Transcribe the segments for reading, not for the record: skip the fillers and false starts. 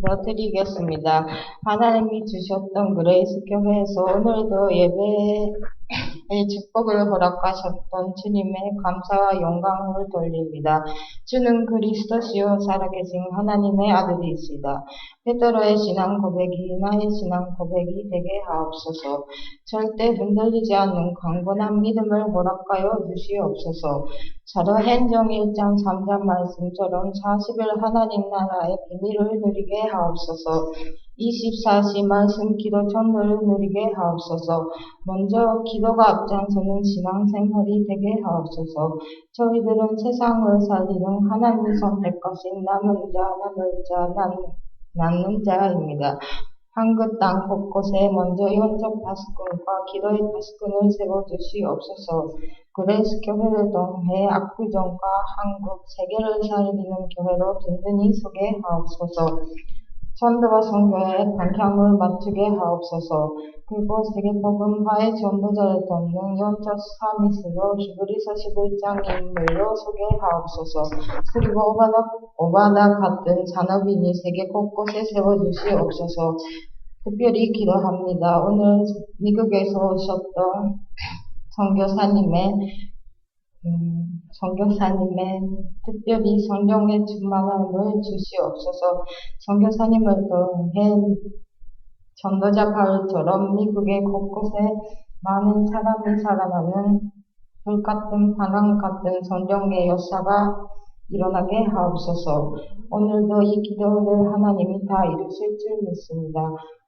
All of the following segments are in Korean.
기도드리겠습니다. 하나님이 주셨던 그레이스 교회에서 오늘도 예배의 축복을 허락하셨던 주님의 감사와 영광을 돌립니다. 주는 그리스도시요 살아계신 하나님의 아들이시다. 베드로의 신앙 고백이 나의 신앙 고백이 되게 하옵소서. 절대 흔들리지 않는 강건한 믿음을 허락하여 주시옵소서. 사도행전 1장 3장 말씀처럼 40일 하나님 나라의 비밀을 누리게 하옵소서. 24시 말씀 기도 전도를 누리게 하옵소서. 먼저 기도가 앞장서는 신앙생활이 되게 하옵소서. 저희들은 세상을 살리는 하나님이 선택하신 남는 자입니다. 한국 땅 곳곳에 먼저 영적 파수꾼과 기도의 파수꾼을 세워주시옵소서. 그레이스 교회를 통해 압구정과 한국, 세계를 살리는 교회로 든든히 서게 하옵소서. 전도와 선교의 방향을 맞추게 하옵소서. 그리고 세계복음화의 전도자를 돕는 영적 서밋으로 히브리서 11장 인물로 서게 하옵소서. 그리고 오바다 같은 산업인이 세계 곳곳에 세워주시옵소서. 특별히 기도합니다. 오늘 미국에서 오셨던 선교사님의 특별히 성령의 충만함을 주시옵소서. 선교사님을 통해 전도자 바울처럼 미국의 곳곳에 많은 사람이 살아나는 불같은 바람 같은 성령의 역사가 일어나게 하옵소서. 오늘도 이 기도를 하나님이 다 이루실 줄 믿습니다.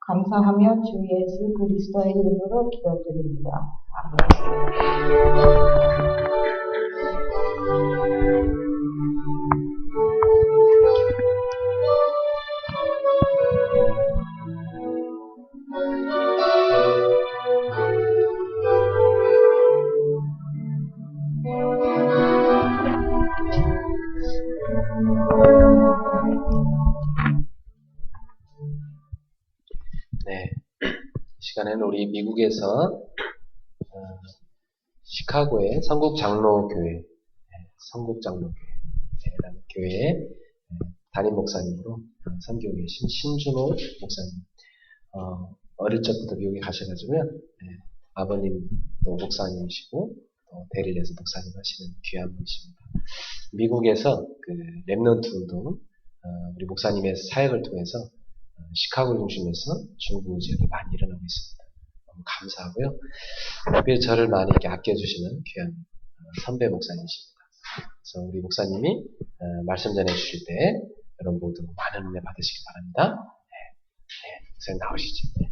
감사하며 주 예수 그리스도의 이름으로 기도드립니다. 네, 이 시간에는 우리 미국에서 시카고의 성국장로교회라는 교회의 담임 목사님으로 섬기고 계신 신준호 목사님. 어릴 적부터 미국에 가셔가지고요. 아버님도 목사님이시고 또 대리에서 목사님 하시는 귀한 분이십니다. 미국에서 그 렘넌트 운동, 우리 목사님의 사역을 통해서 시카고를 중심해서 중부 지역에 많이 일어나고 있습니다. 너무 감사하고요. 특별히 저를 많이 이렇게 아껴주시는 귀한 선배 목사님이십니다. 그래서 우리 목사님이 말씀 전해주실 때 여러분 모두 많은 은혜 받으시기 바랍니다. 네, 목사님 나오시죠. 네.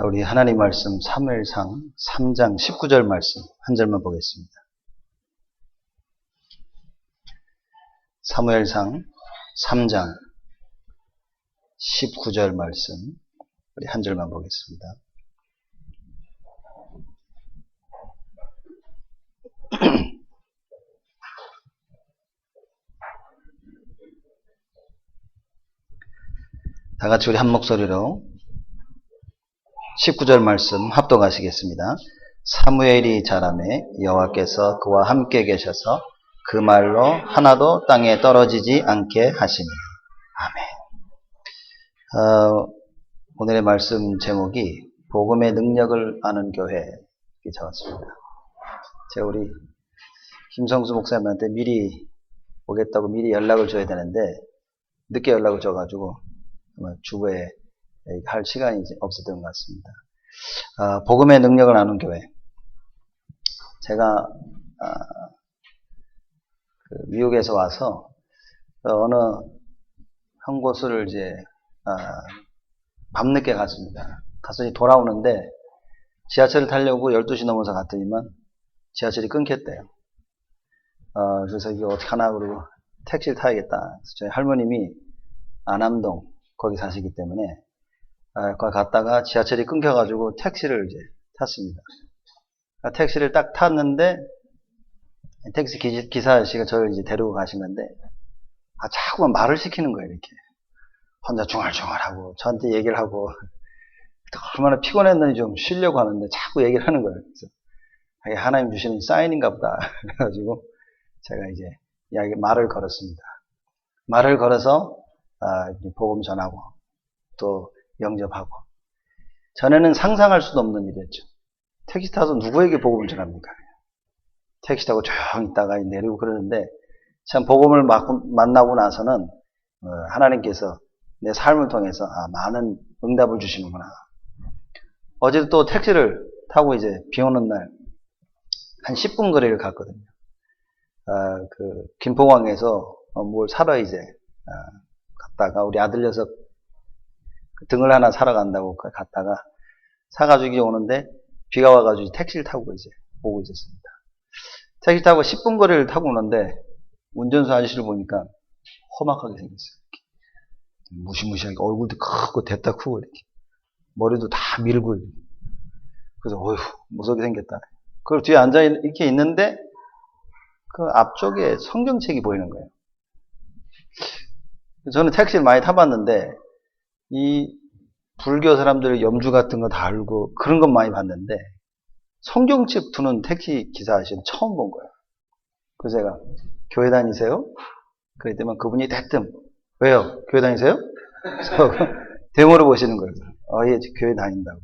우리 하나님 말씀 사무엘상 3장 19절 말씀 한 절만 보겠습니다. 사무엘상 3장 19절 말씀 우리 한 절만 보겠습니다. 다 같이 우리 한 목소리로 19절 말씀 합독하시겠습니다. 사무엘이 자라매 여호와께서 그와 함께 계셔서 그 말로 하나도 땅에 떨어지지 않게 하시니. 아멘. 오늘의 말씀 제목이 복음의 능력을 아는 교회 이렇게 적었습니다. 제가 우리 김성수 목사님한테 미리 오겠다고 미리 연락을 줘야 되는데 늦게 연락을 줘가지고 주부에 할 시간이 없었던 것 같습니다. 복음의 능력을 아는 교회. 제가 미국에서 와서 어느 한 곳을 이제 밤늦게 갔습니다. 가서 돌아오는데 지하철을 타려고 12시 넘어서 갔더니만 지하철이 끊겼대요. 그래서 이거 어떻게 하나 그러고 택시를 타야겠다. 그래서 저희 할머님이 안암동 거기 사시기 때문에 거기 갔다가 지하철이 끊겨가지고 택시를 이제 탔습니다. 택시를 딱 탔는데 택시 기사 아저씨가 저를 이제 데리고 가신 건데 자꾸만 말을 시키는 거예요. 이렇게 혼자 중얼중얼하고 저한테 얘기를 하고 얼마나 피곤했는지 좀 쉬려고 하는데 자꾸 얘기를 하는 거예요. 그래서 하나님 주시는 사인인가 보다. 그래가지고 제가 이제 말을 걸었습니다. 말을 걸어서 복음 전하고 또 영접하고. 전에는 상상할 수도 없는 일이었죠. 택시 타서 누구에게 복음을 전합니까? 택시 타고 조용히 있다가 내리고 그러는데 참 복음을 만나고 나서는 하나님께서 내 삶을 통해서 많은 응답을 주시는구나. 어제도 또 택시를 타고 이제 비 오는 날 한 10분 거리를 갔거든요. 그 김포공항에서 뭘 사러 이제 갔다가 우리 아들 녀석 등을 하나 사러 간다고 갔다가 사가지고 오는데 비가 와가지고 택시를 타고 이제 오고 있었습니다. 택시 타고 10분 거리를 타고 오는데 운전수 아저씨를 보니까 험악하게 생겼어요. 이렇게. 무시무시하게 얼굴도 크고 대따 크고 이렇게 머리도 다 밀고 그래서 어휴 무섭게 생겼다. 그걸 뒤에 앉아 이렇게 있는데 그 앞쪽에 성경책이 보이는 거예요. 저는 택시를 많이 타봤는데 이 불교 사람들 염주 같은 거 다 알고 그런 건 많이 봤는데 성경책 두는 택시 기사 아저씨는 처음 본 거예요. 그래서 제가 교회 다니세요? 그랬더니 그분이 대뜸 왜요? 교회 다니세요? 그래서 대모로 보시는 거예요. 예, 교회 다닌다고.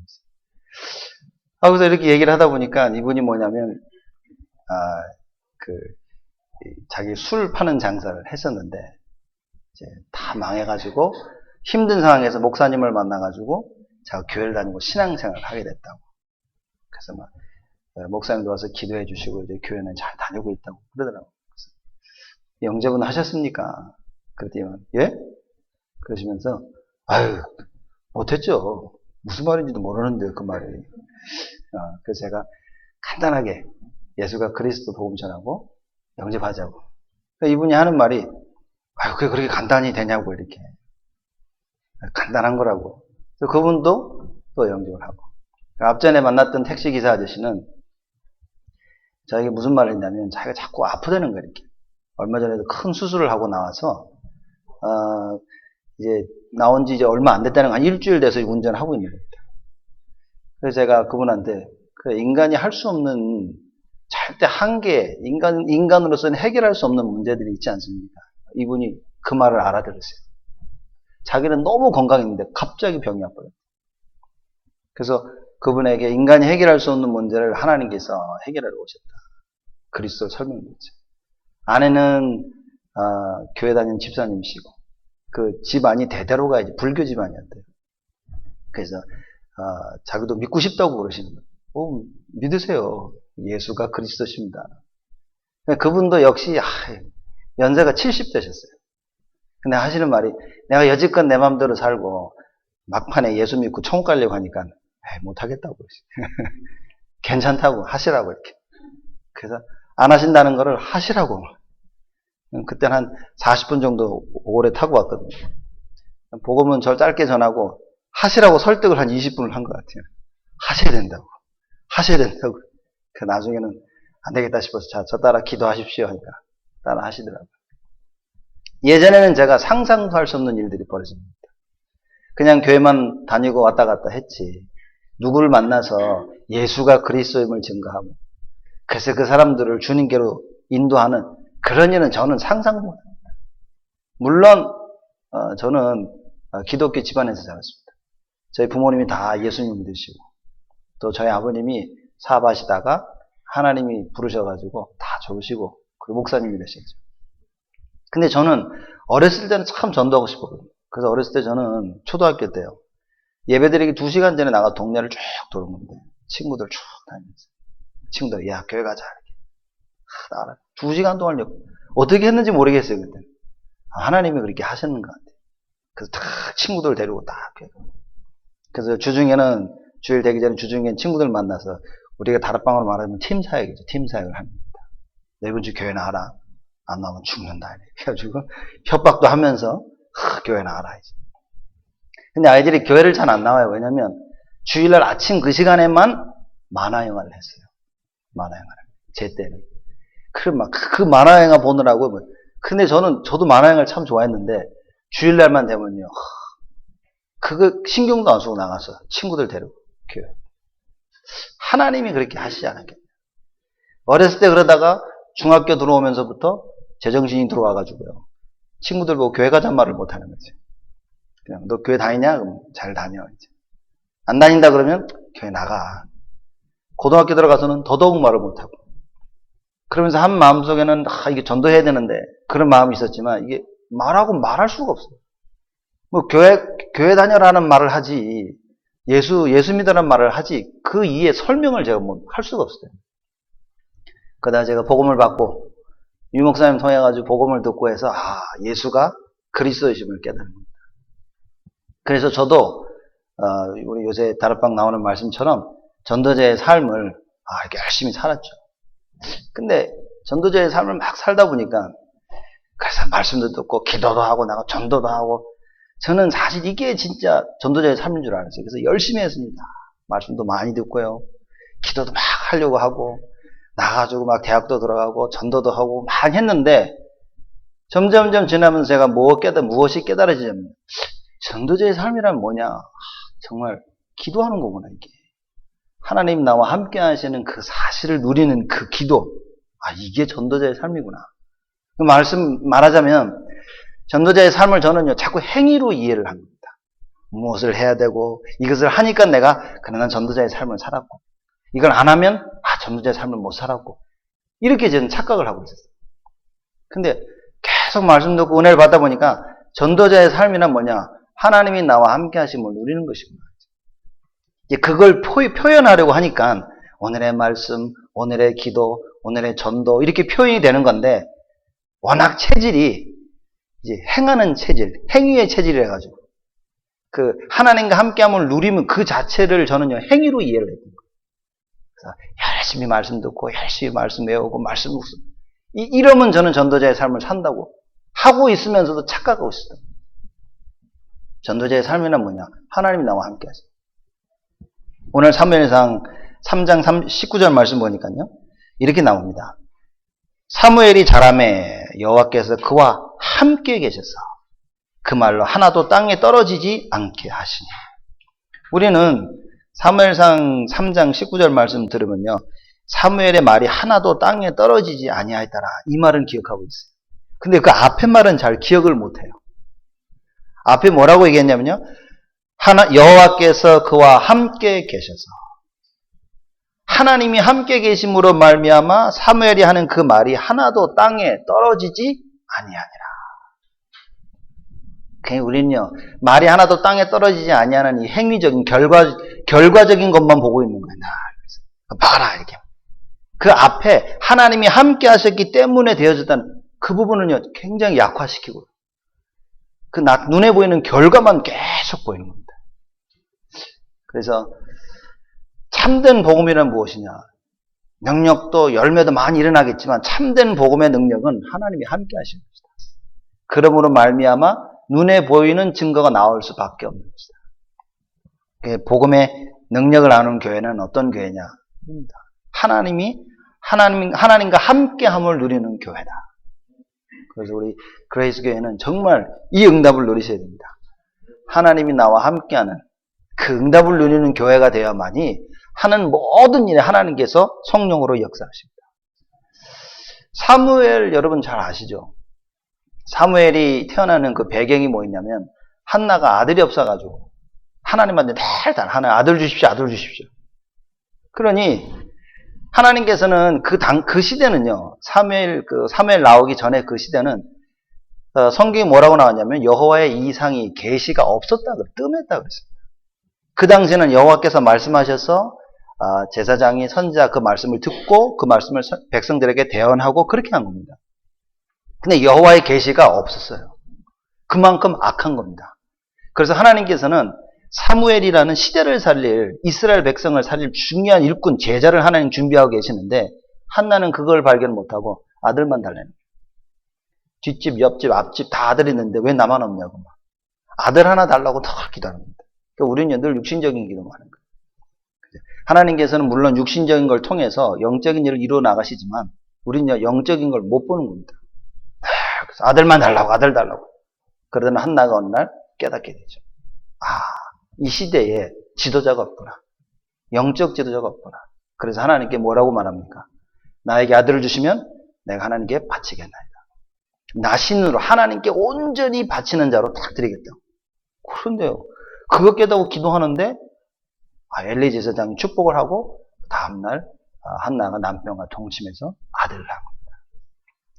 그래서 이렇게 얘기를 하다 보니까 이분이 뭐냐면 자기 술 파는 장사를 했었는데 이제 다 망해가지고 힘든 상황에서 목사님을 만나가지고 자가 교회를 다니고 신앙생활을 하게 됐다고. 그래서 막 목사님도 와서 기도해 주시고 이제 교회는 잘 다니고 있다고 그러더라고요. 영접은 하셨습니까? 그랬더니 예? 그러시면서 아유 못했죠. 무슨 말인지도 모르는데 그 말이. 그래서 제가 간단하게 예수가 그리스도 복음 전하고 영접하자고. 그러니까 이분이 하는 말이 아유 그게 그렇게 간단히 되냐고 이렇게. 간단한 거라고. 그래서 그분도 또 영접을 하고. 앞전에 만났던 택시기사 아저씨는 자기가 무슨 말을 했냐면 자기가 자꾸 아프다는 거예요. 이렇게. 얼마 전에도 큰 수술을 하고 나와서 이제 나온 지 이제 얼마 안 됐다는 거 한 일주일 돼서 운전을 하고 있는 겁니다. 그래서 제가 그분한테 인간이 할 수 없는 절대 한계, 인간으로서는 해결할 수 없는 문제들이 있지 않습니까? 이분이 그 말을 알아들었어요. 자기는 너무 건강했는데 갑자기 병이 와버렸어요. 그래서 그분에게 인간이 해결할 수 없는 문제를 하나님께서 해결하러 오셨다. 그리스도를 설명했죠. 아내는 교회 다니는 집사님이시고 그 집안이 대대로가 이제 불교 집안이었대요. 그래서 자기도 믿고 싶다고 그러시는 거예요. 믿으세요. 예수가 그리스도십니다. 그분도 역시 연세가 70 되셨어요. 근데 하시는 말이 내가 여지껏 내 마음대로 살고 막판에 예수 믿고 천국 가려고 하니까 못하겠다고 그러시죠. 괜찮다고 하시라고 이렇게. 그래서 안 하신다는 거를 하시라고. 그때는 한 40분 정도 오래 타고 왔거든요. 복음은 절 짧게 전하고 하시라고 설득을 한 20분을 한 것 같아요. 하셔야 된다고. 하셔야 된다고. 그 나중에는 안 되겠다 싶어서 저 따라 기도하십시오 하니까 따라 하시더라고요. 예전에는 제가 상상도 할 수 없는 일들이 벌어집니다. 그냥 교회만 다니고 왔다 갔다 했지. 누구를 만나서 예수가 그리스도임을 증거하고 그래서 그 사람들을 주님께로 인도하는 그런 일은 저는 상상도 못합니다. 물론 저는 기독교 집안에서 자랐습니다. 저희 부모님이 다 예수님 믿으시고 또 저희 아버님이 사업하시다가 하나님이 부르셔가지고 다 좋으시고 그리고 목사님이 되셨죠. 근데 저는 어렸을 때는 참 전도하고 싶었거든요. 그래서 어렸을 때 저는 초등학교 때요. 예배드리기 2시간 전에 나가 동네를 쭉 도는 건데 친구들 쭉 다니면서 친구들 야 교회 가자 이렇게. 나라 2시간 동안 어떻게 했는지 모르겠어요. 그때 하나님이 그렇게 하셨는 것 같아요. 그래서 다 친구들 데리고 딱 그래서 주중에는 주일 되기 전에 주중엔 친구들 만나서 우리가 다락방으로 말하면 팀 사역이죠. 팀 사역을 합니다. 이번 주 교회 나와라. 안 나오면 죽는다. 그래가지고 협박도 하면서 교회 나와라. 근데 아이들이 교회를 잘 안 나와요. 왜냐면 주일날 아침 그 시간에만 만화 영화를 했어요. 만화영화를. 제 때는. 그 만화영화 보느라고. 근데 저도 만화영화를 참 좋아했는데, 주일날만 되면요. 그거 신경도 안 쓰고 나가서 친구들 데리고 교회. 하나님이 그렇게 하시지 않았겠냐. 어렸을 때 그러다가 중학교 들어오면서부터 제정신이 들어와가지고요. 친구들 보고 교회 가자는 말을 못 하는 거지. 그냥 너 교회 다니냐? 그럼 잘 다녀. 이제. 안 다닌다 그러면 교회 나가. 고등학교 들어가서는 더더욱 말을 못 하고. 그러면서 한 마음속에는 이게 전도해야 되는데 그런 마음이 있었지만 이게 말하고 말할 수가 없어요. 뭐 교회 다녀라는 말을 하지 예수 믿으라는 말을 하지 그 이에 설명을 제가 뭐 할 수가 없어요. 그러다 제가 복음을 받고 유 목사님 통해 가지고 복음을 듣고 해서 예수가 그리스도이심을 깨닫는 겁니다. 그래서 저도 우리 요새 다락방 나오는 말씀처럼 전도자의 삶을 이렇게 열심히 살았죠. 근데 전도자의 삶을 막 살다 보니까 그래서 말씀도 듣고 기도도 하고 나가 전도도 하고 저는 사실 이게 진짜 전도자의 삶인 줄 알았어요. 그래서 열심히 했습니다. 말씀도 많이 듣고요. 기도도 막 하려고 하고 나가지고 막 대학도 들어가고 전도도 하고 많이 했는데 점점점 지나면서 제가 무엇이 깨달아지냐면 전도자의 삶이란 뭐냐. 정말 기도하는 거구나 이게. 하나님 나와 함께 하시는 그 사실을 누리는 그 기도. 이게 전도자의 삶이구나. 말하자면 전도자의 삶을 저는요 자꾸 행위로 이해를 합니다. 무엇을 해야 되고 이것을 하니까 그러나 전도자의 삶을 살았고 이걸 안 하면 전도자의 삶을 못 살았고 이렇게 저는 착각을 하고 있었어요. 근데 계속 말씀 듣고 은혜를 받다 보니까 전도자의 삶이란 뭐냐? 하나님이 나와 함께 하심을 누리는 것이구나. 이제 그걸 표현하려고 하니까 오늘의 말씀, 오늘의 기도, 오늘의 전도 이렇게 표현이 되는 건데 워낙 체질이 이제 행하는 체질, 행위의 체질이라 가지고 그 하나님과 함께함을 누리면 그 자체를 저는요 행위로 이해를 했던 거예요. 그래서 열심히 말씀 듣고 열심히 말씀 외우고 말씀 묵상 이러면 저는 전도자의 삶을 산다고 하고 있으면서도 착각하고 있어요. 전도자의 삶이란 뭐냐? 하나님이 나와 함께 하세요. 오늘 사무엘상 3장 19절 말씀 보니까요. 이렇게 나옵니다. 사무엘이 자라매 여호와께서 그와 함께 계셔서 그 말로 하나도 땅에 떨어지지 않게 하시니. 우리는 사무엘상 3장 19절 말씀 들으면요. 사무엘의 말이 하나도 땅에 떨어지지 아니하였더라. 이 말은 기억하고 있어요. 근데 그 앞에 말은 잘 기억을 못해요. 앞에 뭐라고 얘기했냐면요. 여호와께서 그와 함께 계셔서 하나님이 함께 계심으로 말미암아 사무엘이 하는 그 말이 하나도 땅에 떨어지지 아니하니라. 그냥 우리는요 말이 하나도 땅에 떨어지지 아니하는 이 행위적인 결과적인 것만 보고 있는 거예요. 봐라 이렇게. 그 앞에 하나님이 함께 하셨기 때문에 되어졌다는 그 부분은요 굉장히 약화시키고 그 눈에 보이는 결과만 계속 보이는 겁니다. 그래서 참된 복음이란 무엇이냐? 능력도 열매도 많이 일어나겠지만 참된 복음의 능력은 하나님이 함께 하시는 것이다. 그러므로 말미암아 눈에 보이는 증거가 나올 수밖에 없는 것이다. 복음의 능력을 아는 교회는 어떤 교회냐? 하나님과 함께함을 누리는 교회다. 그래서 우리 그레이스 교회는 정말 이 응답을 누리셔야 됩니다. 하나님이 나와 함께하는 그 응답을 누리는 교회가 되어야만이 하는 모든 일에 하나님께서 성령으로 역사하십니다. 사무엘 여러분 잘 아시죠? 사무엘이 태어나는 그 배경이 뭐였냐면 한나가 아들이 없어가지고 하나님한테 늘 하나님 아들 주십시오, 아들 주십시오. 그러니 하나님께서는 그 시대는요 사무엘 나오기 전에 그 시대는 성경이 뭐라고 나왔냐면 여호와의 이상이 계시가 없었다, 뜸했다 그랬습니다. 그 당시에는 여호와께서 말씀하셔서 제사장이 선지자 그 말씀을 듣고 그 말씀을 백성들에게 대언하고 그렇게 한 겁니다. 근데 여호와의 계시가 없었어요. 그만큼 악한 겁니다. 그래서 하나님께서는 사무엘이라는 시대를 살릴 이스라엘 백성을 살릴 중요한 일꾼 제자를 하나님 준비하고 계시는데 한나는 그걸 발견 못하고 아들만 달라는 거예요. 뒷집, 옆집, 앞집 다 아들이 있는데 왜 나만 없냐고 막. 아들 하나 달라고 더 기도하는 겁니다. 그러니까 우리는 늘 육신적인 기도만 하는 거예요. 하나님께서는 물론 육신적인 걸 통해서 영적인 일을 이루어 나가시지만 우리는 영적인 걸 못 보는 겁니다. 그래서 아들만 달라고 아들 달라고 그러던 한나가 어느 날 깨닫게 되죠. 이 시대에 지도자가 없구나. 영적 지도자가 없구나. 그래서 하나님께 뭐라고 말합니까? 나에게 아들을 주시면 내가 하나님께 바치겠나이다. 나신으로 하나님께 온전히 바치는 자로 딱 드리겠다. 그런데요, 그거 깨닫고 기도하는데 엘리 제사장이 축복을 하고 다음날 한나가 남편과 동침해서 아들을 낳은 겁니다.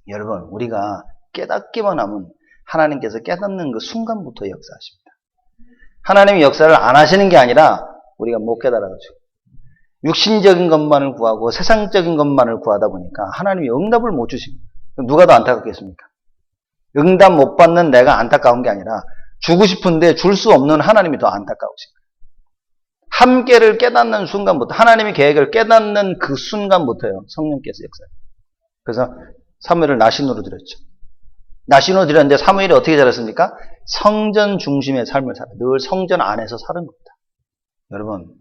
여러분, 우리가 깨닫기만 하면 하나님께서 깨닫는 그 순간부터 역사하십니다. 하나님이 역사를 안 하시는 게 아니라 우리가 못 깨달아가지고 육신적인 것만을 구하고 세상적인 것만을 구하다 보니까 하나님이 응답을 못 주십니다. 누가 더 안타깝겠습니까? 응답 못 받는 내가 안타까운 게 아니라 주고 싶은데 줄 수 없는 하나님이 더 안타까우십니다. 함께를 깨닫는 순간부터 하나님의 계획을 깨닫는 그 순간부터요 성령께서 역사해요. 그래서 사무엘을 나신으로 드렸죠. 나신으로 드렸는데 사무엘이 어떻게 자랐습니까? 성전 중심의 삶을 살아요. 늘 성전 안에서 사는 겁니다. 여러분,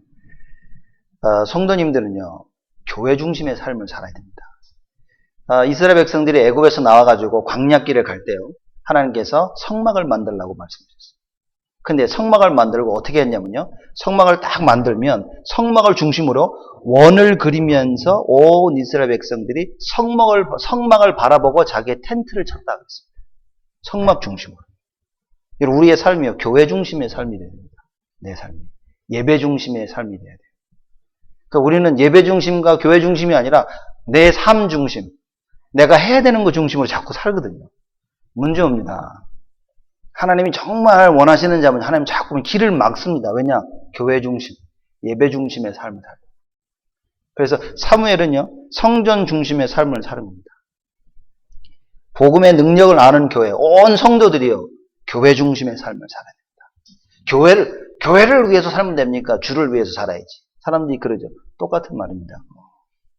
성도님들은요 교회 중심의 삶을 살아야 됩니다. 이스라엘 백성들이 애굽에서 나와가지고 광야길을 갈 때요 하나님께서 성막을 만들라고 말씀하셨어요. 근데 성막을 만들고 어떻게 했냐면요 성막을 딱 만들면 성막을 중심으로 원을 그리면서 온 이스라엘 백성들이 성막을 바라보고 자기의 텐트를 쳤다 그랬습니다. 성막 중심으로. 우리의 삶이요 교회 중심의 삶이 돼야 됩니다. 내 삶이 예배 중심의 삶이 돼야 돼요. 그러니까 우리는 예배 중심과 교회 중심이 아니라 내 삶 중심, 내가 해야 되는 것 중심으로 자꾸 살거든요. 문제 옵니다. 하나님이 정말 원하시는 자면 하나님 자꾸 길을 막습니다. 왜냐? 교회 중심, 예배 중심의 삶을 살아요. 그래서 사무엘은요 성전 중심의 삶을 사는 겁니다. 복음의 능력을 아는 교회, 온 성도들이요 교회 중심의 삶을 살아야 됩니다. 교회를 위해서 살면 됩니까? 주를 위해서 살아야지. 사람들이 그러죠. 똑같은 말입니다.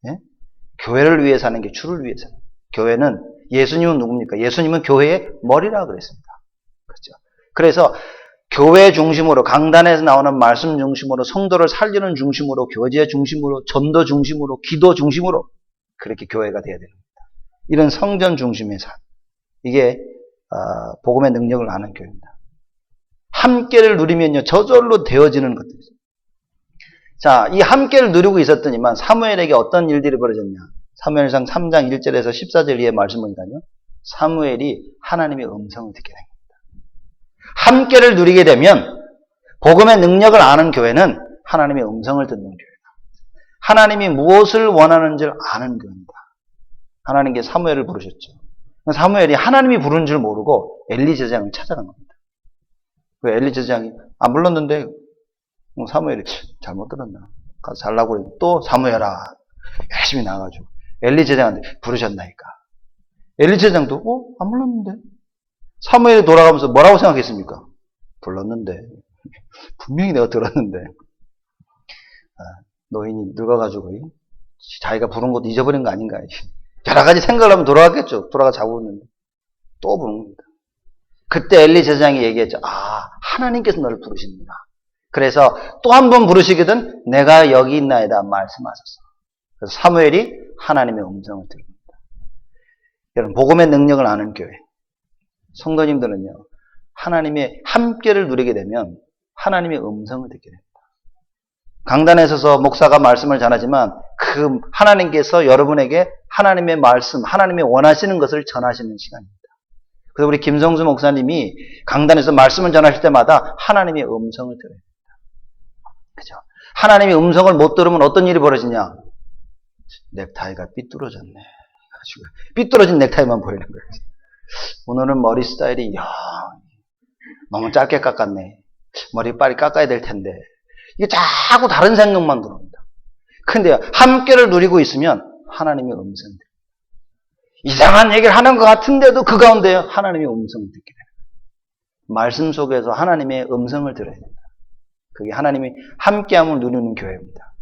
예? 교회를 위해 사는 게 주를 위해 사는. 교회는 예수님은 누굽니까? 예수님은 교회의 머리라 그랬습니다. 그렇죠. 그래서 교회 중심으로 강단에서 나오는 말씀 중심으로 성도를 살리는 중심으로 교제 중심으로 전도 중심으로 기도 중심으로 그렇게 교회가 돼야 됩니다. 이런 성전 중심의 삶. 이게 복음의 능력을 아는 교회입니다. 함께를 누리면요 저절로 되어지는 것들이죠. 자, 이 함께를 누리고 있었더니만 사무엘에게 어떤 일들이 벌어졌냐? 사무엘상 3장 1절에서 14절 이하의 말씀 보니까요. 사무엘이 하나님의 음성을 듣게 됩니다. 함께를 누리게 되면 복음의 능력을 아는 교회는 하나님의 음성을 듣는 교회다. 하나님이 무엇을 원하는지를 아는 교회입니다. 하나님께 사무엘을 부르셨죠. 사무엘이 하나님이 부른 줄 모르고 엘리 제사장을 찾아간 겁니다. 그 엘리 제사장이 안 불렀는데 사무엘이 잘못 들었나? 가서 잘라고 그랬는데 또 사무엘아 열심히 나가가지고 엘리 제사장한테 부르셨나니까. 엘리 제사장도 안 불렀는데 사무엘이 돌아가면서 뭐라고 생각했습니까? 불렀는데 분명히 내가 들었는데 노인이 늙어가지고 자기가 부른 것도 잊어버린 거 아닌가 여러 가지 생각을 하면 돌아갔겠죠. 돌아가 자고 있는데 또 부른 겁니다. 그때 엘리 제사장이 얘기했죠. 하나님께서 너를 부르시는구나. 그래서 또 한 번 부르시거든 내가 여기 있나이다 말씀하셨어. 그래서 사무엘이 하나님의 음성을 들습니다. 여러분 복음의 능력을 아는 교회 성도님들은요 하나님의 함께를 누리게 되면 하나님의 음성을 듣게 됩니다. 강단에 서서 목사가 말씀을 전하지만 그 하나님께서 여러분에게 하나님의 말씀, 하나님의 원하시는 것을 전하시는 시간입니다. 그래서 우리 김성수 목사님이 강단에서 말씀을 전하실 때마다 하나님의 음성을 들어야 됩니다. 그죠? 하나님의 음성을 못 들으면 어떤 일이 벌어지냐? 넥타이가 삐뚤어졌네. 삐뚤어진 넥타이만 보이는 거예요. 오늘은 머리 스타일이 너무 짧게 깎았네. 머리 빨리 깎아야 될 텐데. 이게 자꾸 다른 생각만 들어옵니다. 근데 함께를 누리고 있으면 하나님의 음성을 들어요. 이상한 얘기를 하는 것 같은데도 그 가운데 하나님의 음성을 듣게 돼요. 말씀 속에서 하나님의 음성을 들어야 됩니다. 그게 하나님이 함께함을 누리는 교회입니다.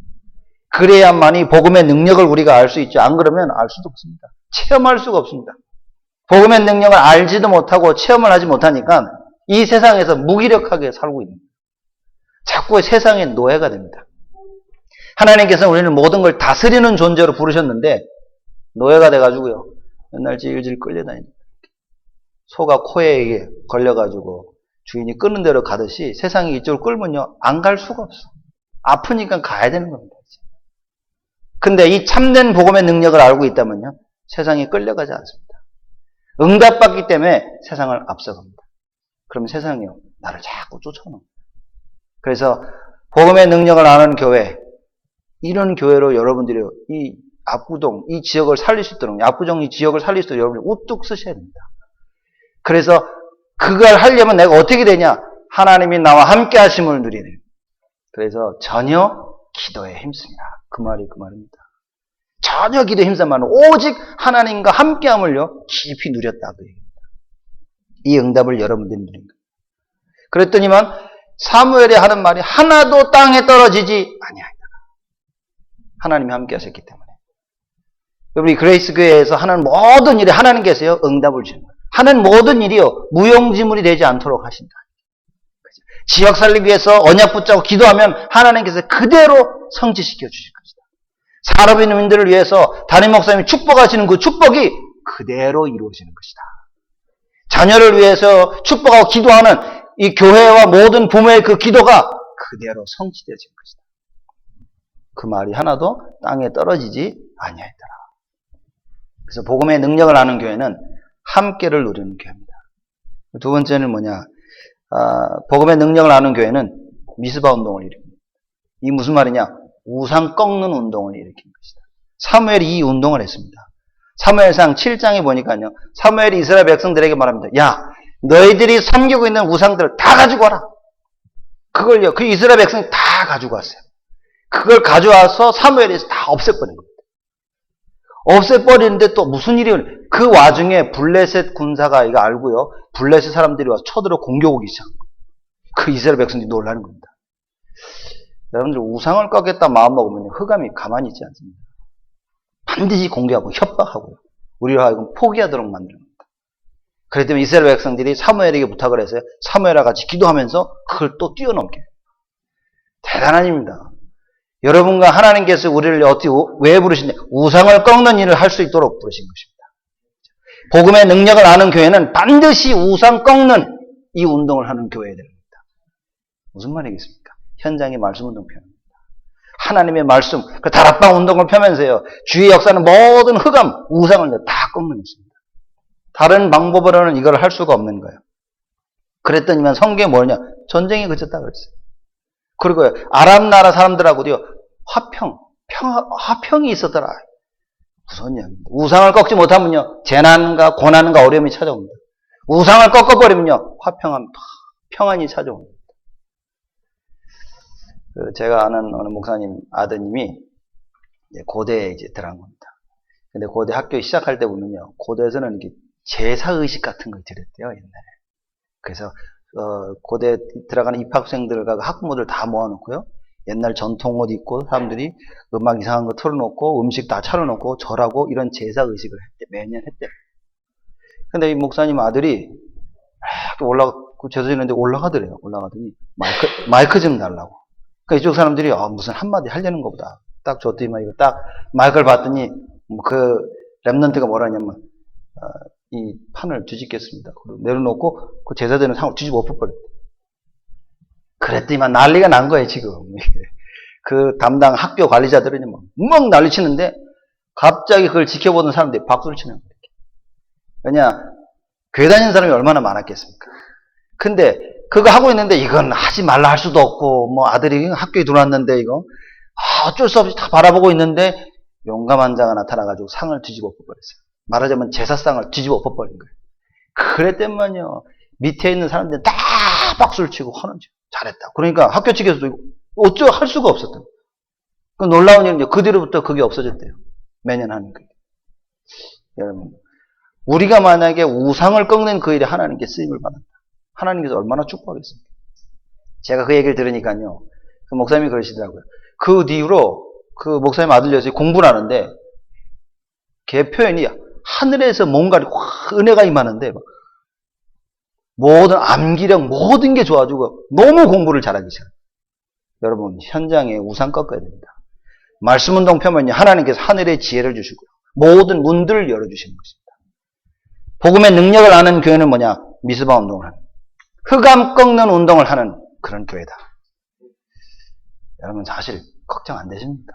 그래야만이 복음의 능력을 우리가 알 수 있죠. 안 그러면 알 수도 없습니다. 체험할 수가 없습니다. 복음의 능력을 알지도 못하고 체험을 하지 못하니까 이 세상에서 무기력하게 살고 있는 거예요. 자꾸 세상의 노예가 됩니다. 하나님께서는 우리는 모든 걸 다스리는 존재로 부르셨는데 노예가 돼가지고요. 맨날 질질 끌려다니는 소가 코에 걸려가지고 주인이 끄는 대로 가듯이 세상이 이쪽으로 끌면요. 안 갈 수가 없어. 아프니까 가야 되는 겁니다. 근데 이 참된 복음의 능력을 알고 있다면요. 세상에 끌려가지 않습니다. 응답받기 때문에 세상을 앞서갑니다. 그러면 세상이요. 나를 자꾸 쫓아옵니다. 그래서 복음의 능력을 아는 교회, 이런 교회로 여러분들이 이 압구동, 이 지역을 살릴 수 있도록, 압구정 이 지역을 살릴 수 있도록 여러분이 우뚝 쓰셔야 됩니다. 그래서 그걸 하려면 내가 어떻게 되냐? 하나님이 나와 함께 하심을 누리는. 그래서 전혀 기도에 힘쓰니라. 그 말입니다. 전혀 기도에 힘쓰면 오직 하나님과 함께함을요 깊이 누렸다 그 얘기입니다. 이 응답을 여러분들이 누린 거예요. 그랬더니만 사무엘이 하는 말이 하나도 땅에 떨어지지 아니하리라. 하나님이 함께 하셨기 때문에. 우리 그레이스 교회에서 하는 모든 일에 하나님께서요 응답을 주는 거예요. 하는 모든 일이요 무용지물이 되지 않도록 하신다. 지역 살리기 위해서 언약 붙잡고 기도하면 하나님께서 그대로 성취시켜 주실 것이다. 산업인민들을 위해서 담임 목사님이 축복하시는 그 축복이 그대로 이루어지는 것이다. 자녀를 위해서 축복하고 기도하는 이 교회와 모든 부모의 그 기도가 그대로 성취되어질 것이다. 그 말이 하나도 땅에 떨어지지 아니하였더라. 그래서 복음의 능력을 아는 교회는 함께를 누리는 교회입니다. 두 번째는 뭐냐? 복음의 능력을 아는 교회는 미스바 운동을 일으킵니다. 이 무슨 말이냐? 우상 꺾는 운동을 일으킨 것이다. 사무엘이 이 운동을 했습니다. 사무엘상 7장에 보니까요. 사무엘이 이스라엘 백성들에게 말합니다. 야, 너희들이 섬기고 있는 우상들을 다 가지고 와라. 그걸요. 그 이스라엘 백성이 다 가지고 왔어요. 그걸 가져와서 사무엘에서 다 없애버린 겁니다. 없애버리는데 또 무슨 일이 그 와중에 블레셋 군사가 이거 알고요. 블레셋 사람들이 와서 쳐들어 공격 오기 시작한 거예요. 그 이스라엘 백성들이 놀라는 겁니다. 여러분들 우상을 꺾겠다 마음먹으면 흑암이 가만히 있지 않습니다. 반드시 공격하고 협박하고 우리로 하여금 포기하도록 만드는 겁니다. 그랬기 때문에 이스라엘 백성들이 사무엘에게 부탁을 해서 사무엘과 같이 기도하면서 그걸 또 뛰어넘게. 대단한 일입니다. 여러분과 하나님께서 우리를 어떻게 왜 부르시냐? 우상을 꺾는 일을 할 수 있도록 부르신 것입니다. 복음의 능력을 아는 교회는 반드시 우상 꺾는 이 운동을 하는 교회가 됩니다. 무슨 말이겠습니까? 현장의 말씀 운동 펴입니다. 하나님의 말씀, 그 다락방 운동을 펴면서요. 주의 역사는 모든 흑암, 우상을 다 꺾는 것입니다. 다른 방법으로는 이걸 할 수가 없는 거예요. 그랬더니만 성경에 뭐냐? 전쟁이 그쳤다 그랬어요. 그리고 아람 나라 사람들하고도요. 화평이 있었더라. 무슨 이야기입니다. 우상을 꺾지 못하면요. 재난과 고난과 어려움이 찾아옵니다. 우상을 꺾어버리면요. 평안이 찾아옵니다. 제가 아는 어느 목사님 아드님이 고대에 이제 들어간 겁니다. 근데 고대 학교 시작할 때 보면요. 고대에서는 이렇게 제사의식 같은 걸 드렸대요, 옛날에. 그래서, 고대 들어가는 입학생들과 학부모들 다 모아놓고요. 옛날 전통 옷 입고 사람들이 음악 이상한 거 틀어놓고 음식 다 차려놓고 절하고 이런 제사의식을 했대. 매년 했대. 근데 이 목사님 아들이 제사지는데 올라가더래요. 올라가더니 마이크 좀 달라고. 그러니까 이쪽 사람들이 무슨 한마디 하려는 것보다 딱 줬더니만 이거 딱 마이크를 봤더니 그 랩런트가 뭐라냐면 이 판을 뒤집겠습니다. 내려놓고 그 제사되는 상을 뒤집어 엎어버렸대. 그랬더니만 난리가 난 거예요 지금. 그 담당 학교 관리자들은 멍 난리치는데 갑자기 그걸 지켜보던 사람들이 박수를 치는 거예요. 왜냐 교회 다니는 사람이 얼마나 많았겠습니까. 근데 그거 하고 있는데 이건 하지 말라 할 수도 없고 뭐 아들이 학교에 들어왔는데 이거 어쩔 수 없이 다 바라보고 있는데 용감한 자가 나타나가지고 상을 뒤집어 엎어버렸어요. 말하자면 제사상을 뒤집어 엎어버린 거예요. 그랬더만요 밑에 있는 사람들이 다 박수를 치고 하는지 잘했다. 그러니까 학교 측에서도 어쩌 할 수가 없었던. 그 놀라운 일은 그 뒤로부터 그게 없어졌대요. 매년 하는 거예요. 여러분 우리가 만약에 우상을 꺾는 그 일에 하나님께 쓰임을 받았다. 하나님께서 얼마나 축복하겠습니까? 제가 그 얘기를 들으니까요. 그 목사님이 그러시더라고요. 그 뒤로 그 목사님 아들 녀석이 공부를 하는데 걔 표현이 하늘에서 뭔가 은혜가 임하는데 모든 암기력 모든 게 좋아지고 너무 공부를 잘하기 시작해요. 여러분 현장에 우상 꺾어야 됩니다. 말씀 운동 펴면요, 하나님께서 하늘의 지혜를 주시고요, 모든 문들을 열어주시는 것입니다. 복음의 능력을 아는 교회는 뭐냐? 미스바 운동을 하는, 흑암 꺾는 운동을 하는 그런 교회다. 여러분 사실 걱정 안 되십니까?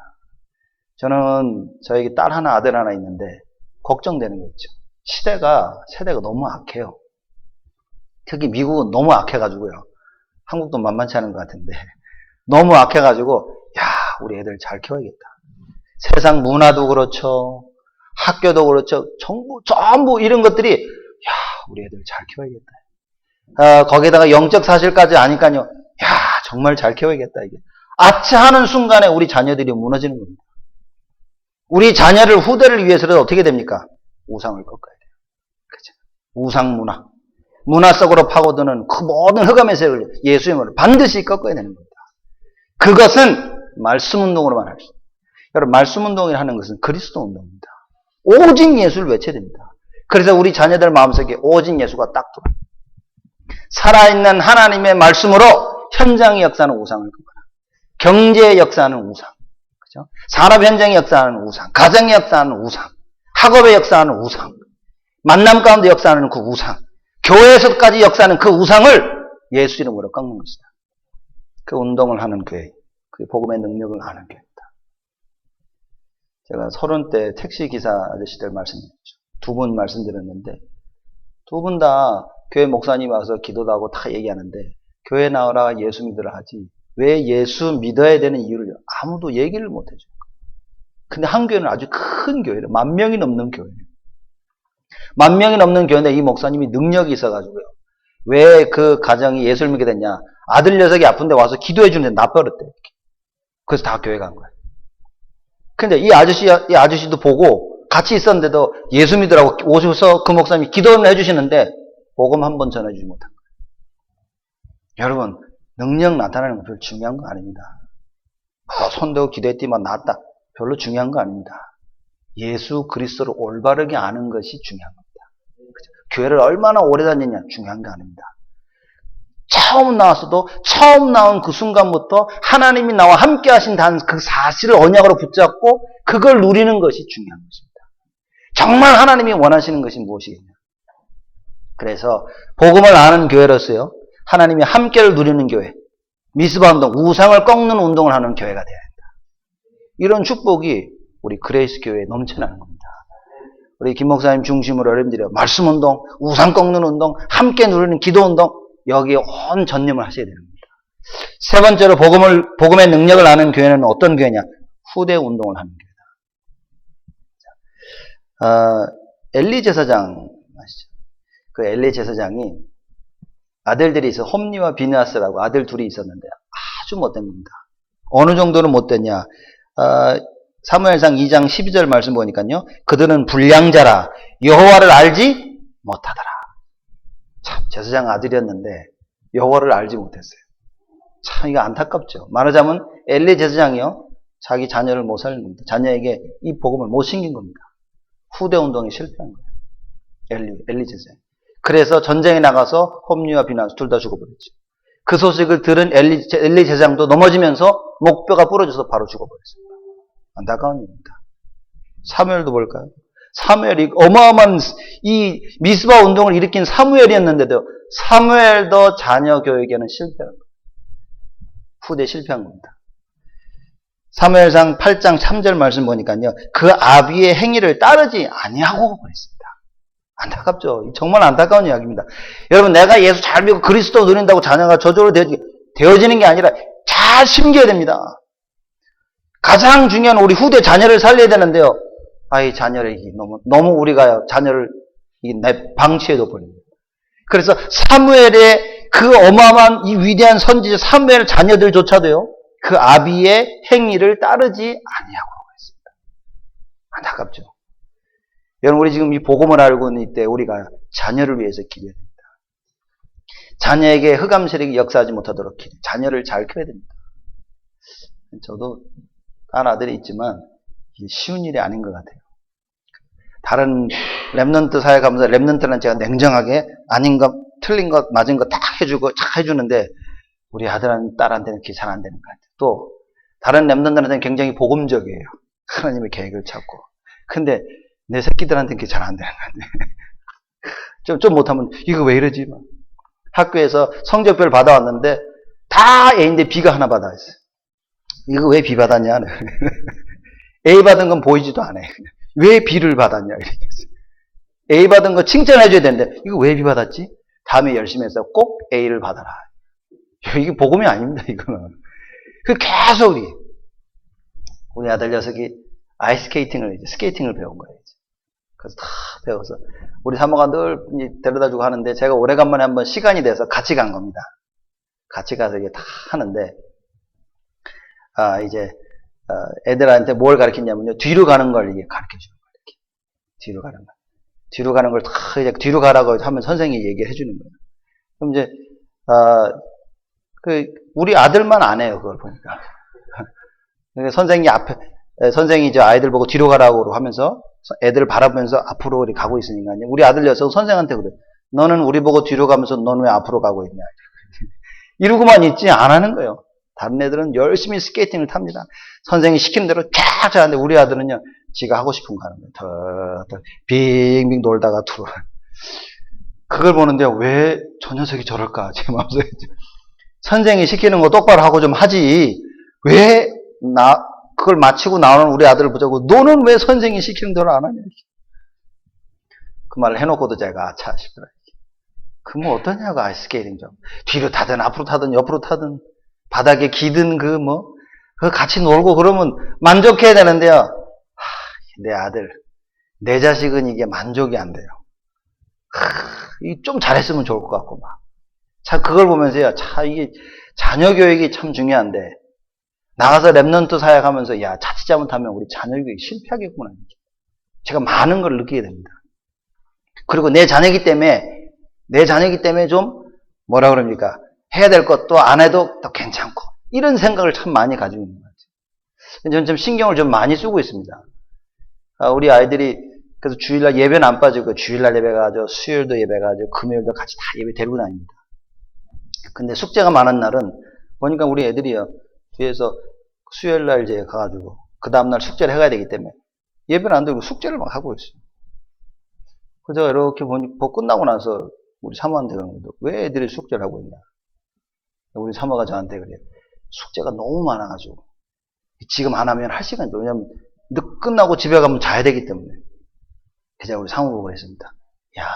저는 저에게 딸 하나 아들 하나 있는데 걱정되는 거 있죠. 세대가 너무 악해요. 특히 미국은 너무 악해가지고요. 한국도 만만치 않은 것 같은데 너무 악해가지고 우리 애들 잘 키워야겠다. 세상 문화도 그렇죠. 학교도 그렇죠. 전부 이런 것들이 우리 애들 잘 키워야겠다. 거기에다가 영적 사실까지 아니까요. 정말 잘 키워야겠다. 이게 아차하는 순간에 우리 자녀들이 무너지는 겁니다. 우리 자녀를 후대를 위해서는 어떻게 됩니까? 우상을 꺾어야 돼요. 그죠? 우상 문화 속으로 파고드는 그 모든 흑암의 세력을 예수의 말을 반드시 꺾어야 되는 겁니다. 그것은 말씀 운동으로만 할 수 있어요. 여러분 말씀 운동을 하는 것은 그리스도 운동입니다. 오직 예수를 외쳐야 됩니다. 그래서 우리 자녀들 마음속에 오직 예수가 딱 들어요. 살아있는 하나님의 말씀으로 현장의 역사하는 우상을 꺾어라. 경제의 역사하는 우상, 그죠? 산업 현장의 역사하는 우상, 가정의 역사하는 우상, 학업의 역사하는 우상, 만남 가운데 역사하는 그 우상, 교회에서까지 역사하는 그 우상을 예수 이름으로 꺾는 것이다. 그 운동을 하는 교회, 그 복음의 능력을 아는 교회입니다. 제가 30대 택시기사 아저씨들 말씀드렸죠. 2분 말씀드렸는데, 2분 다 교회 목사님이 와서 기도도 하고 다 얘기하는데, 교회 나오라 예수 믿으라 하지, 왜 예수 믿어야 되는 이유를 아무도 얘기를 못 해줘요. 근데 한 교회는 아주 큰 교회예요. 10,000명이 넘는 교회예요. 10,000명이 넘는 교회인데 이 목사님이 능력이 있어가지고요. 왜 그 가정이 예수를 믿게 됐냐? 아들 녀석이 아픈데 와서 기도해 주는데 나버렸대. 그래서 다 교회 간 거예요. 근데 이 아저씨도 보고 같이 있었는데도 예수 믿으라고 오셔서 그 목사님이 기도를 해주시는데 복음 한 번 전해주지 못한 거예요. 여러분, 능력 나타나는 건 별로 중요한 거 아닙니다. 손대고 기도했더니만 나았다. 별로 중요한 거 아닙니다. 예수 그리스도를 올바르게 아는 것이 중요한 겁니다. 그렇죠? 교회를 얼마나 오래 다녔냐 중요한 거 아닙니다. 처음 나온 그 순간부터 하나님이 나와 함께 하신 그 사실을 언약으로 붙잡고 그걸 누리는 것이 중요한 것입니다. 정말 하나님이 원하시는 것이 무엇이겠냐. 그래서 복음을 아는 교회로서요, 하나님이 함께를 누리는 교회, 미스바 운동, 우상을 꺾는 운동을 하는 교회가 되어야 한다. 이런 축복이 우리 그레이스 교회에 넘쳐나는 겁니다. 우리 김 목사님 중심으로 여러분들이 말씀 운동, 우상 꺾는 운동, 함께 누리는 기도 운동, 여기에 온 전념을 하셔야 되는 겁니다. 세 번째로 복음의 능력을 아는 교회는 어떤 교회냐? 후대 운동을 하는 교회다. 엘리 제사장 아시죠? 그 엘리 제사장이 아들들이 있어, 홈니와 비느하스라고 아들 둘이 있었는데 아주 못된 겁니다. 어느 정도는 못됐냐? 사무엘상 2장 12절 말씀 보니까요, 그들은 불량자라 여호와를 알지 못하더라. 참, 제사장 아들이었는데 여호와를 알지 못했어요. 참 이거 안타깝죠. 말하자면 엘리 제사장이요, 자기 자녀를 못 살린 겁니다. 자녀에게 이 복음을 못 신긴 겁니다. 후대 운동이 실패한 거예요. 엘리 제사장. 그래서 전쟁에 나가서 홈리와 비나스 둘 다 죽어버렸죠. 그 소식을 들은 엘리 제사장도 넘어지면서 목뼈가 부러져서 바로 죽어버렸습니다. 안타까운 일입니다. 사무엘도 볼까요? 사무엘이 어마어마한 이 미스바 운동을 일으킨 사무엘이었는데도 사무엘도 자녀 교육에는 실패한 겁니다. 후대 실패한 겁니다. 사무엘상 8장 3절 말씀 보니까요, 그 아비의 행위를 따르지 아니하고 그랬습니다. 안타깝죠. 정말 안타까운 이야기입니다. 여러분, 내가 예수 잘 믿고 그리스도 누린다고 자녀가 저절로 되어지는 게 아니라 잘 심겨야 됩니다. 가장 중요한 우리 후대 자녀를 살려야 되는데요. 자녀를 너무 우리가 자녀를 방치해둬 버립니다. 그래서 사무엘의 그 어마어마한 이 위대한 선지자 사무엘 자녀들조차도요, 그 아비의 행위를 따르지 아니하고 있습니다. 안타깝죠. 여러분, 우리 지금 이 복음을 알고 있는 이때 우리가 자녀를 위해서 기도해야 됩니다. 자녀에게 흑암 세력이 역사하지 못하도록 자녀를 잘 키워야 됩니다. 저도 딴 아들이 있지만 쉬운 일이 아닌 것 같아요. 다른 랩넌트 사회 가면서 랩넌트는 제가 냉정하게 아닌 것, 틀린 것, 맞은 것 다 해주고 착 해주는데 우리 딸한테는 그게 잘 안 되는 것 같아요. 또 다른 렘넌트들한테는 굉장히 복음적이에요. 하나님의 계획을 찾고. 근데 내 새끼들한테는 그게 잘 안 되는 건데. 좀 못하면 이거 왜 이러지? 막. 학교에서 성적표를 받아왔는데 다 A인데 B가 하나 받아있어. 이거 왜 B 받았냐? A 받은 건 보이지도 않아. 왜 B를 받았냐? 이렇게. A 받은 거 칭찬해줘야 되는데 이거 왜 B 받았지? 다음에 열심히 해서 꼭 A를 받아라. 이게 복음이 아닙니다. 이거는. 그 계속 우리 아들 녀석이 아이스케이팅을 스케이팅을 배운 거예요. 그래서 다 배워서 우리 사모가 늘 데려다주고 하는데 제가 오래간만에 한번 시간이 돼서 같이 간 겁니다. 같이 가서 이게 다 하는데 이제 애들한테 뭘 가르쳤냐면요. 뒤로 가는 걸 이게 가르쳐 주는 거예요. 이렇게. 뒤로 가는 거. 뒤로 가는 걸 다 이제 뒤로 가라고 하면 선생님이 얘기를 해주는 거예요. 그럼 이제 우리 아들만 안 해요. 그걸 보니까. 선생님이 이제 아이들 보고 뒤로 가라고 하면서 애들 바라보면서 앞으로 가고 있으니까요. 우리 아들 녀석 선생한테 그래. 너는 우리 보고 뒤로 가면서 너는 왜 앞으로 가고 있냐. 이러고만 있지 안 하는 거예요. 다른 애들은 열심히 스케이팅을 탑니다. 선생님이 시키는 대로 쫙 하는데 우리 아들은요. 지가 하고 싶은 거 하는 거예요. 더 빙빙 놀다가 들어와. 그걸 보는데 왜 저 녀석이 저럴까 제 마음속에. 선생이 시키는 거 똑바로 하고 좀 하지. 왜 그걸 마치고 나오는 우리 아들을 보자고 너는 왜 선생이 시키는 대로 안 하냐. 그 말을 해놓고도 제가 아차 싶더라고요. 그럼 어떠냐고 아이스케이팅 좀. 뒤로 타든 앞으로 타든 옆으로 타든 바닥에 기든 그거 같이 놀고 그러면 만족해야 되는데요. 내 아들, 내 자식은 이게 만족이 안 돼요. 좀 잘했으면 좋을 것 같고 막. 참 그걸 보면서요. 참 이게 자녀 교육이 참 중요한데 나가서 랩넌트 사역하면서 야 자칫 잘못하면 우리 자녀 교육이 실패하겠구나. 제가 많은 걸 느끼게 됩니다. 그리고 내 자녀이기 때문에 좀 뭐라 그럽니까? 해야 될 것도 안 해도 더 괜찮고 이런 생각을 참 많이 가지고 있는 것 같아요. 저는 좀 신경을 좀 많이 쓰고 있습니다. 우리 아이들이 그래서 주일날 예배는 안 빠지고 주일날 예배 가죠, 수요일도 예배 가죠, 금요일도 같이 다 예배 데리고 다닙니다. 근데 숙제가 많은 날은 보니까 우리 애들이요 뒤에서 수요일날 이제 가가지고 그 다음날 숙제를 해가야 되기 때문에 예배는 안 들고 숙제를 막 하고 있어요. 그래서 이렇게 보니 끝나고 나서 우리 사모한테 그런 거죠. 왜 애들이 숙제를 하고 있냐? 우리 사모가 저한테 그래요. 숙제가 너무 많아가지고 지금 안 하면 할 시간이 왜냐면 끝나고 집에 가면 자야 되기 때문에. 그래서 우리 사모 보고 그랬습니다. 야,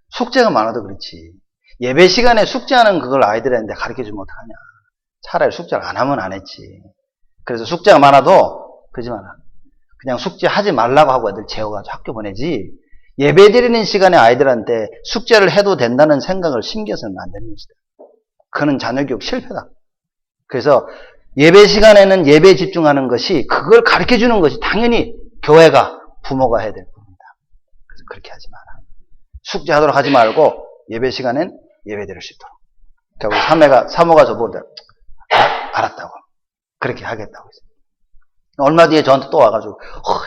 숙제가 많아도 그렇지. 예배 시간에 숙제하는 그걸 아이들한테 가르쳐주면 어떡하냐. 차라리 숙제를 안 하면 안 했지. 그래서 숙제가 많아도 그러지 마라. 그냥 숙제하지 말라고 하고 애들 재워가지고 학교 보내지. 예배 드리는 시간에 아이들한테 숙제를 해도 된다는 생각을 심겨서는 안 되는 것이다. 그는 자녀교육 실패다. 그래서 예배 시간에는 예배에 집중하는 것이 그걸 가르쳐주는 것이 당연히 교회가 부모가 해야 될 겁니다. 그래서 그렇게 하지 마라. 숙제하도록 하지 말고 예배 시간엔 예배 드릴 수 있도록. 그러니까 우리 사모가 저보고 알았다고. 그렇게 하겠다고 했어요. 얼마 뒤에 저한테 또 와가지고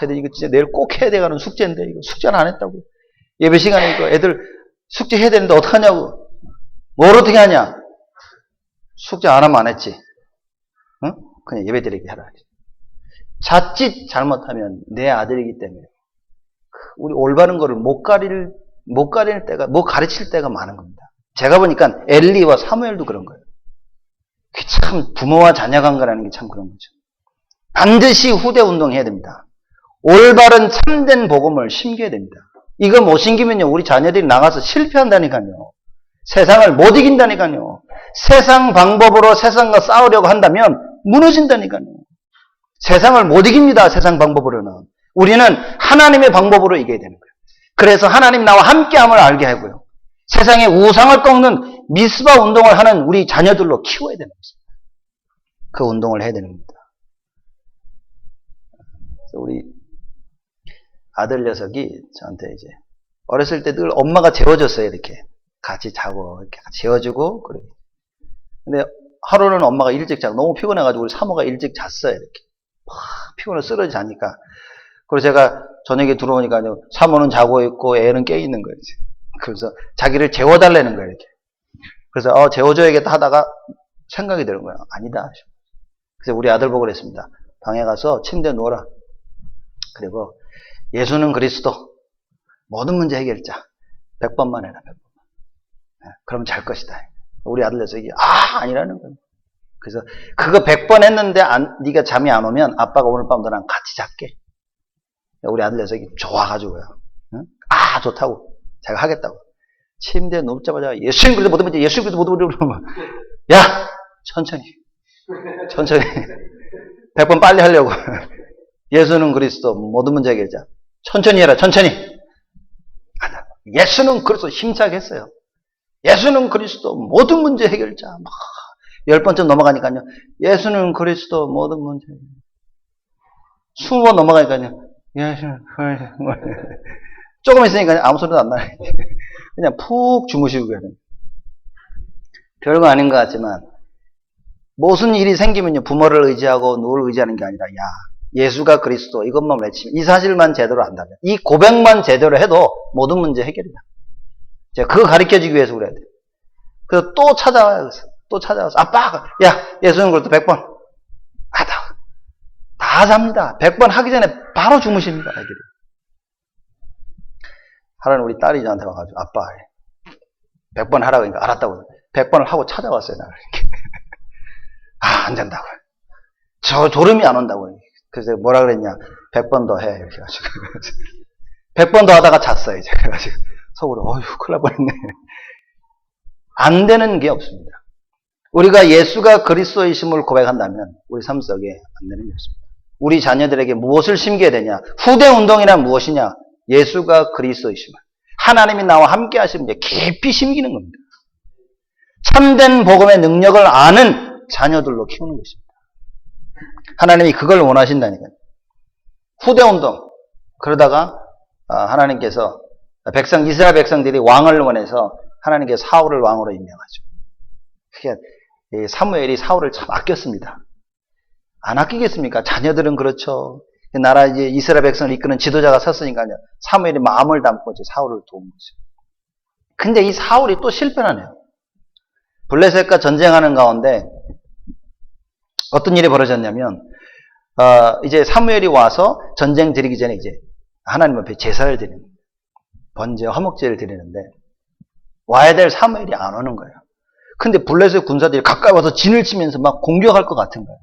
애들 이거 진짜 내일 꼭 해야 되는 숙제인데 이거 숙제를 안 했다고. 예배 시간에 이거 애들 숙제 해야 되는데 어떡하냐고. 뭘 어떻게 하냐. 숙제 안 하면 안 했지. 응? 그냥 예배 드리게 하라. 자칫 잘못하면 내 아들이기 때문에 우리 올바른 거를 못 가르칠 때가 많은 겁니다. 제가 보니까 엘리와 사무엘도 그런 거예요. 참 부모와 자녀 관계라는 게 참 그런 거죠. 반드시 후대 운동해야 됩니다. 올바른 참된 복음을 심겨야 됩니다. 이거 못 심기면요 우리 자녀들이 나가서 실패한다니까요. 세상을 못 이긴다니까요. 세상 방법으로 세상과 싸우려고 한다면 무너진다니까요. 세상을 못 이깁니다. 세상 방법으로는. 우리는 하나님의 방법으로 이겨야 되는 거예요. 그래서 하나님 나와 함께함을 알게 하고요. 세상의 우상을 꺾는 미스바 운동을 하는 우리 자녀들로 키워야 되는 것입니다. 그 운동을 해야 되는 겁니다. 그래서 우리 아들 녀석이 저한테 이제 어렸을 때 늘 엄마가 재워줬어요. 이렇게 같이 자고 이렇게 재워주고 그래. 근데 하루는 엄마가 일찍 자고 너무 피곤해가지고 우리 사모가 일찍 잤어요. 이렇게 막 피곤해 쓰러져 자니까. 그래서 제가 저녁에 들어오니까 사모는 자고 있고 애는 깨 있는 거예요. 그래서 자기를 재워달라는 거예요. 이렇게. 그래서 재워줘야겠다 하다가 생각이 드는 거예요. 아니다. 그래서 우리 아들 보고 그랬습니다. 방에 가서 침대에 누워라. 그리고 예수는 그리스도, 모든 문제 해결자. 100번만 해라, 100번만. 그러면 잘 것이다. 우리 아들 녀석이 아니라는 거예요. 그래서 그거 100번 했는데 네가 잠이 안 오면 아빠가 오늘 밤 너랑 같이 잘게. 우리 아들 녀석이 좋아가지고요. 좋다고. 자기가 하겠다고. 침대에 눕자마자 예수님 그리스도 모든 문제, 예수님 그리스도 모든 문제 그러면 야! 천천히. 100번 빨리 하려고. 예수는 그리스도 모든 문제 해결자. 천천히 해라, 천천히. 예수는 그리스도 힘차게 했어요. 예수는 그리스도 모든 문제 해결자. 막 10번쯤 넘어가니까요. 예수는 그리스도 모든 문제 해결자. 20번 넘어가니까요. 예수는 그리스도 조금 있으니까 아무 소리도 안 나요. 그냥 푹 주무시고 그래요. 별거 아닌 것 같지만 무슨 일이 생기면요. 부모를 의지하고 누구를 의지하는 게 아니라 예수가 그리스도 이것만 외치면 이 사실만 제대로 안다면 이 고백만 제대로 해도 모든 문제 해결이다. 제가 그거 가르쳐주기 위해서 그래야 돼요. 그래서 또 찾아와요. 또 찾아와서 아빠 예수는 그리스도 100번 다 잡니다. 100번 하기 전에 바로 주무십니다. 애들이. 하루는 우리 딸이 저한테 와가지고 아빠 100번 하라고 하니까 알았다고 100번을 하고 찾아왔어요. 나를 이렇게. 안 잔다고. 저 졸음이 안 온다고. 그래서 뭐라 그랬냐. 100번 더 해. 이렇게 해가지고. 100번 더 하다가 잤어요. 이제. 그래가지고 속으로 큰일 날 뻔했네. 안 되는 게 없습니다. 우리가 예수가 그리스도이심을 고백한다면 우리 삶 속에 안 되는 게 없습니다. 우리 자녀들에게 무엇을 심겨야 되냐. 후대 운동이란 무엇이냐. 예수가 그리스도이심을 하나님이 나와 함께 하시면 깊이 심기는 겁니다. 참된 복음의 능력을 아는 자녀들로 키우는 것입니다. 하나님이 그걸 원하신다니까요. 후대운동. 그러다가 하나님께서 이스라엘 백성들이 왕을 원해서 하나님께서 사울을 왕으로 임명하죠. 그게 사무엘이 사울을 참 아꼈습니다. 안 아끼겠습니까? 자녀들은 그렇죠. 나라 이제 이스라엘 백성을 이끄는 지도자가 섰으니까요. 사무엘이 마음을 담고 이제 사울을 도운 거죠. 근데 이 사울이 또 실패하네요. 블레셋과 전쟁하는 가운데 어떤 일이 벌어졌냐면 이제 사무엘이 와서 전쟁 드리기 전에 이제 하나님 앞에 제사를 드리는 거예요. 번제 화목제를 드리는데 와야 될 사무엘이 안 오는 거예요. 근데 블레셋 군사들이 가까이 와서 진을 치면서 막 공격할 것 같은 거예요.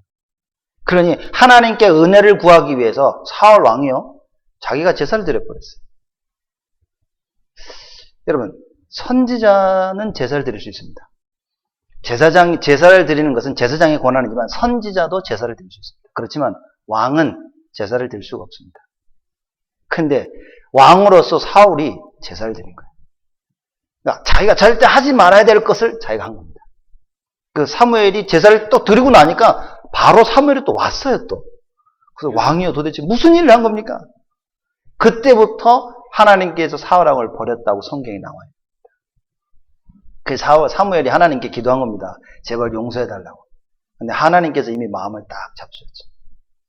그러니 하나님께 은혜를 구하기 위해서 사울 왕이요 자기가 제사를 드려버렸어요. 여러분 선지자는 제사를 드릴 수 있습니다. 제사를 드리는 것은 제사장의 권한이지만 선지자도 제사를 드릴 수 있습니다. 그렇지만 왕은 제사를 드릴 수가 없습니다. 근데 왕으로서 사울이 제사를 드린 거예요. 그러니까 자기가 절대 하지 말아야 될 것을 자기가 한 겁니다. 그 사무엘이 제사를 또 드리고 나니까 바로 사무엘이 또 왔어요 또. 그래서 왕이요 도대체 무슨 일을 한 겁니까? 그때부터 하나님께서 사울 왕을 버렸다고 성경에 나와요. 그 사무엘이 하나님께 기도한 겁니다. 제발 용서해달라고. 근데 하나님께서 이미 마음을 딱 잡으셨죠.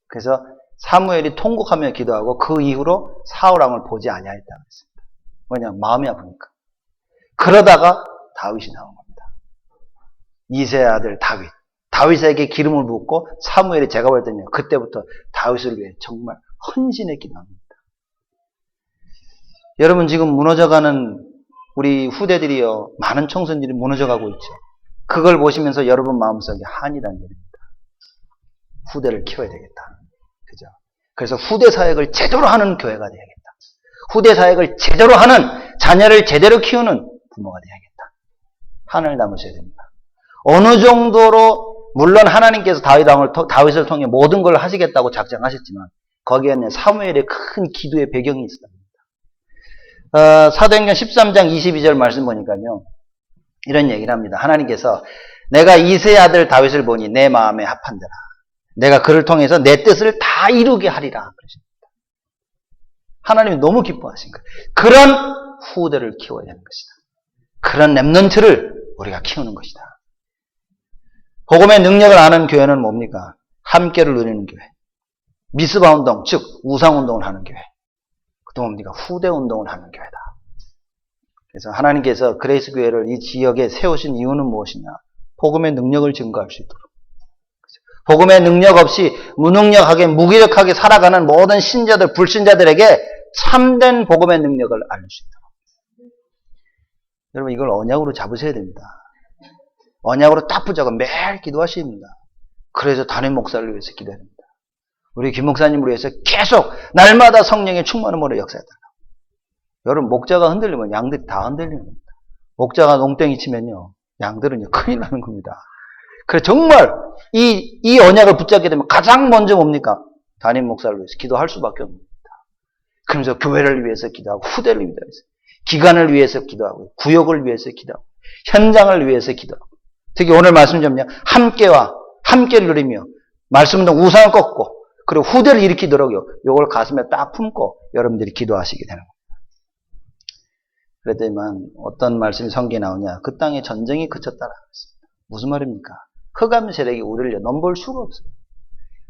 그래서 사무엘이 통곡하며 기도하고 그 이후로 사울 왕을 보지 아니하였다고 했습니다. 왜냐하면 마음이 아프니까. 그러다가 다윗이 나온 겁니다. 이새의 아들 다윗. 다윗에게 기름을 붓고 사무엘이 제가 볼 때는요. 그때부터 다윗을 위해 정말 헌신의 기도합니다. 여러분 지금 무너져가는 우리 후대들이요. 많은 청소년들이 무너져가고 있죠. 그걸 보시면서 여러분 마음속에 한이 담깁니다. 후대를 키워야 되겠다. 그죠? 그래서 후대 사역을 제대로 하는 교회가 돼야겠다. 후대 사역을 제대로 하는 자녀를 제대로 키우는 부모가 돼야겠다. 한을 담으셔야 됩니다. 어느 정도로 물론 하나님께서 다윗을 통해 모든 걸 하시겠다고 작정하셨지만 거기에는 사무엘의 큰 기도의 배경이 있습니다. 사도행전 13장 22절 말씀 보니까요. 이런 얘기를 합니다. 하나님께서 내가 이새의 아들 다윗을 보니 내 마음에 합한대라. 내가 그를 통해서 내 뜻을 다 이루게 하리라. 그러십니다. 하나님이 너무 기뻐하신 거예요. 그런 후대를 키워야 하는 것이다. 그런 렘넌트를 우리가 키우는 것이다. 복음의 능력을 아는 교회는 뭡니까? 함께를 누리는 교회. 미스바 운동, 즉 우상 운동을 하는 교회. 또 뭡니까? 후대 운동을 하는 교회다. 그래서 하나님께서 그레이스 교회를 이 지역에 세우신 이유는 무엇이냐? 복음의 능력을 증거할 수 있도록. 복음의 능력 없이 무능력하게 무기력하게 살아가는 모든 신자들, 불신자들에게 참된 복음의 능력을 알릴 수 있도록. 여러분 이걸 언약으로 잡으셔야 됩니다. 언약으로 딱 붙잡고 매일 기도하셔야 됩니다. 그래서 담임 목사를 위해서 기도해야 됩니다. 우리 김 목사님을 위해서 계속 날마다 성령의 충만함으로 역사해달라고. 여러분 목자가 흔들리면 양들이 다 흔들리는 겁니다. 목자가 농땡이 치면요 양들은요 큰일 나는 겁니다. 그래서 정말 이 언약을 붙잡게 되면 가장 먼저 뭡니까? 담임 목사를 위해서 기도할 수밖에 없습니다. 그러면서 교회를 위해서 기도하고 후대를 위해서 기관을 위해서 기도하고 구역을 위해서 기도하고 현장을 위해서 기도하고 특히 오늘 말씀 좀요 함께를 누리며 말씀도 우상을 꺾고 그리고 후대를 일으키도록요 요걸 가슴에 딱 품고 여러분들이 기도하시게 되는 겁니다. 그랬더니만 어떤 말씀이 성경에 나오냐 그 땅에 전쟁이 그쳤다라고 했습니다. 무슨 말입니까? 흑암 세력이 우리를 넘볼 수가 없어요.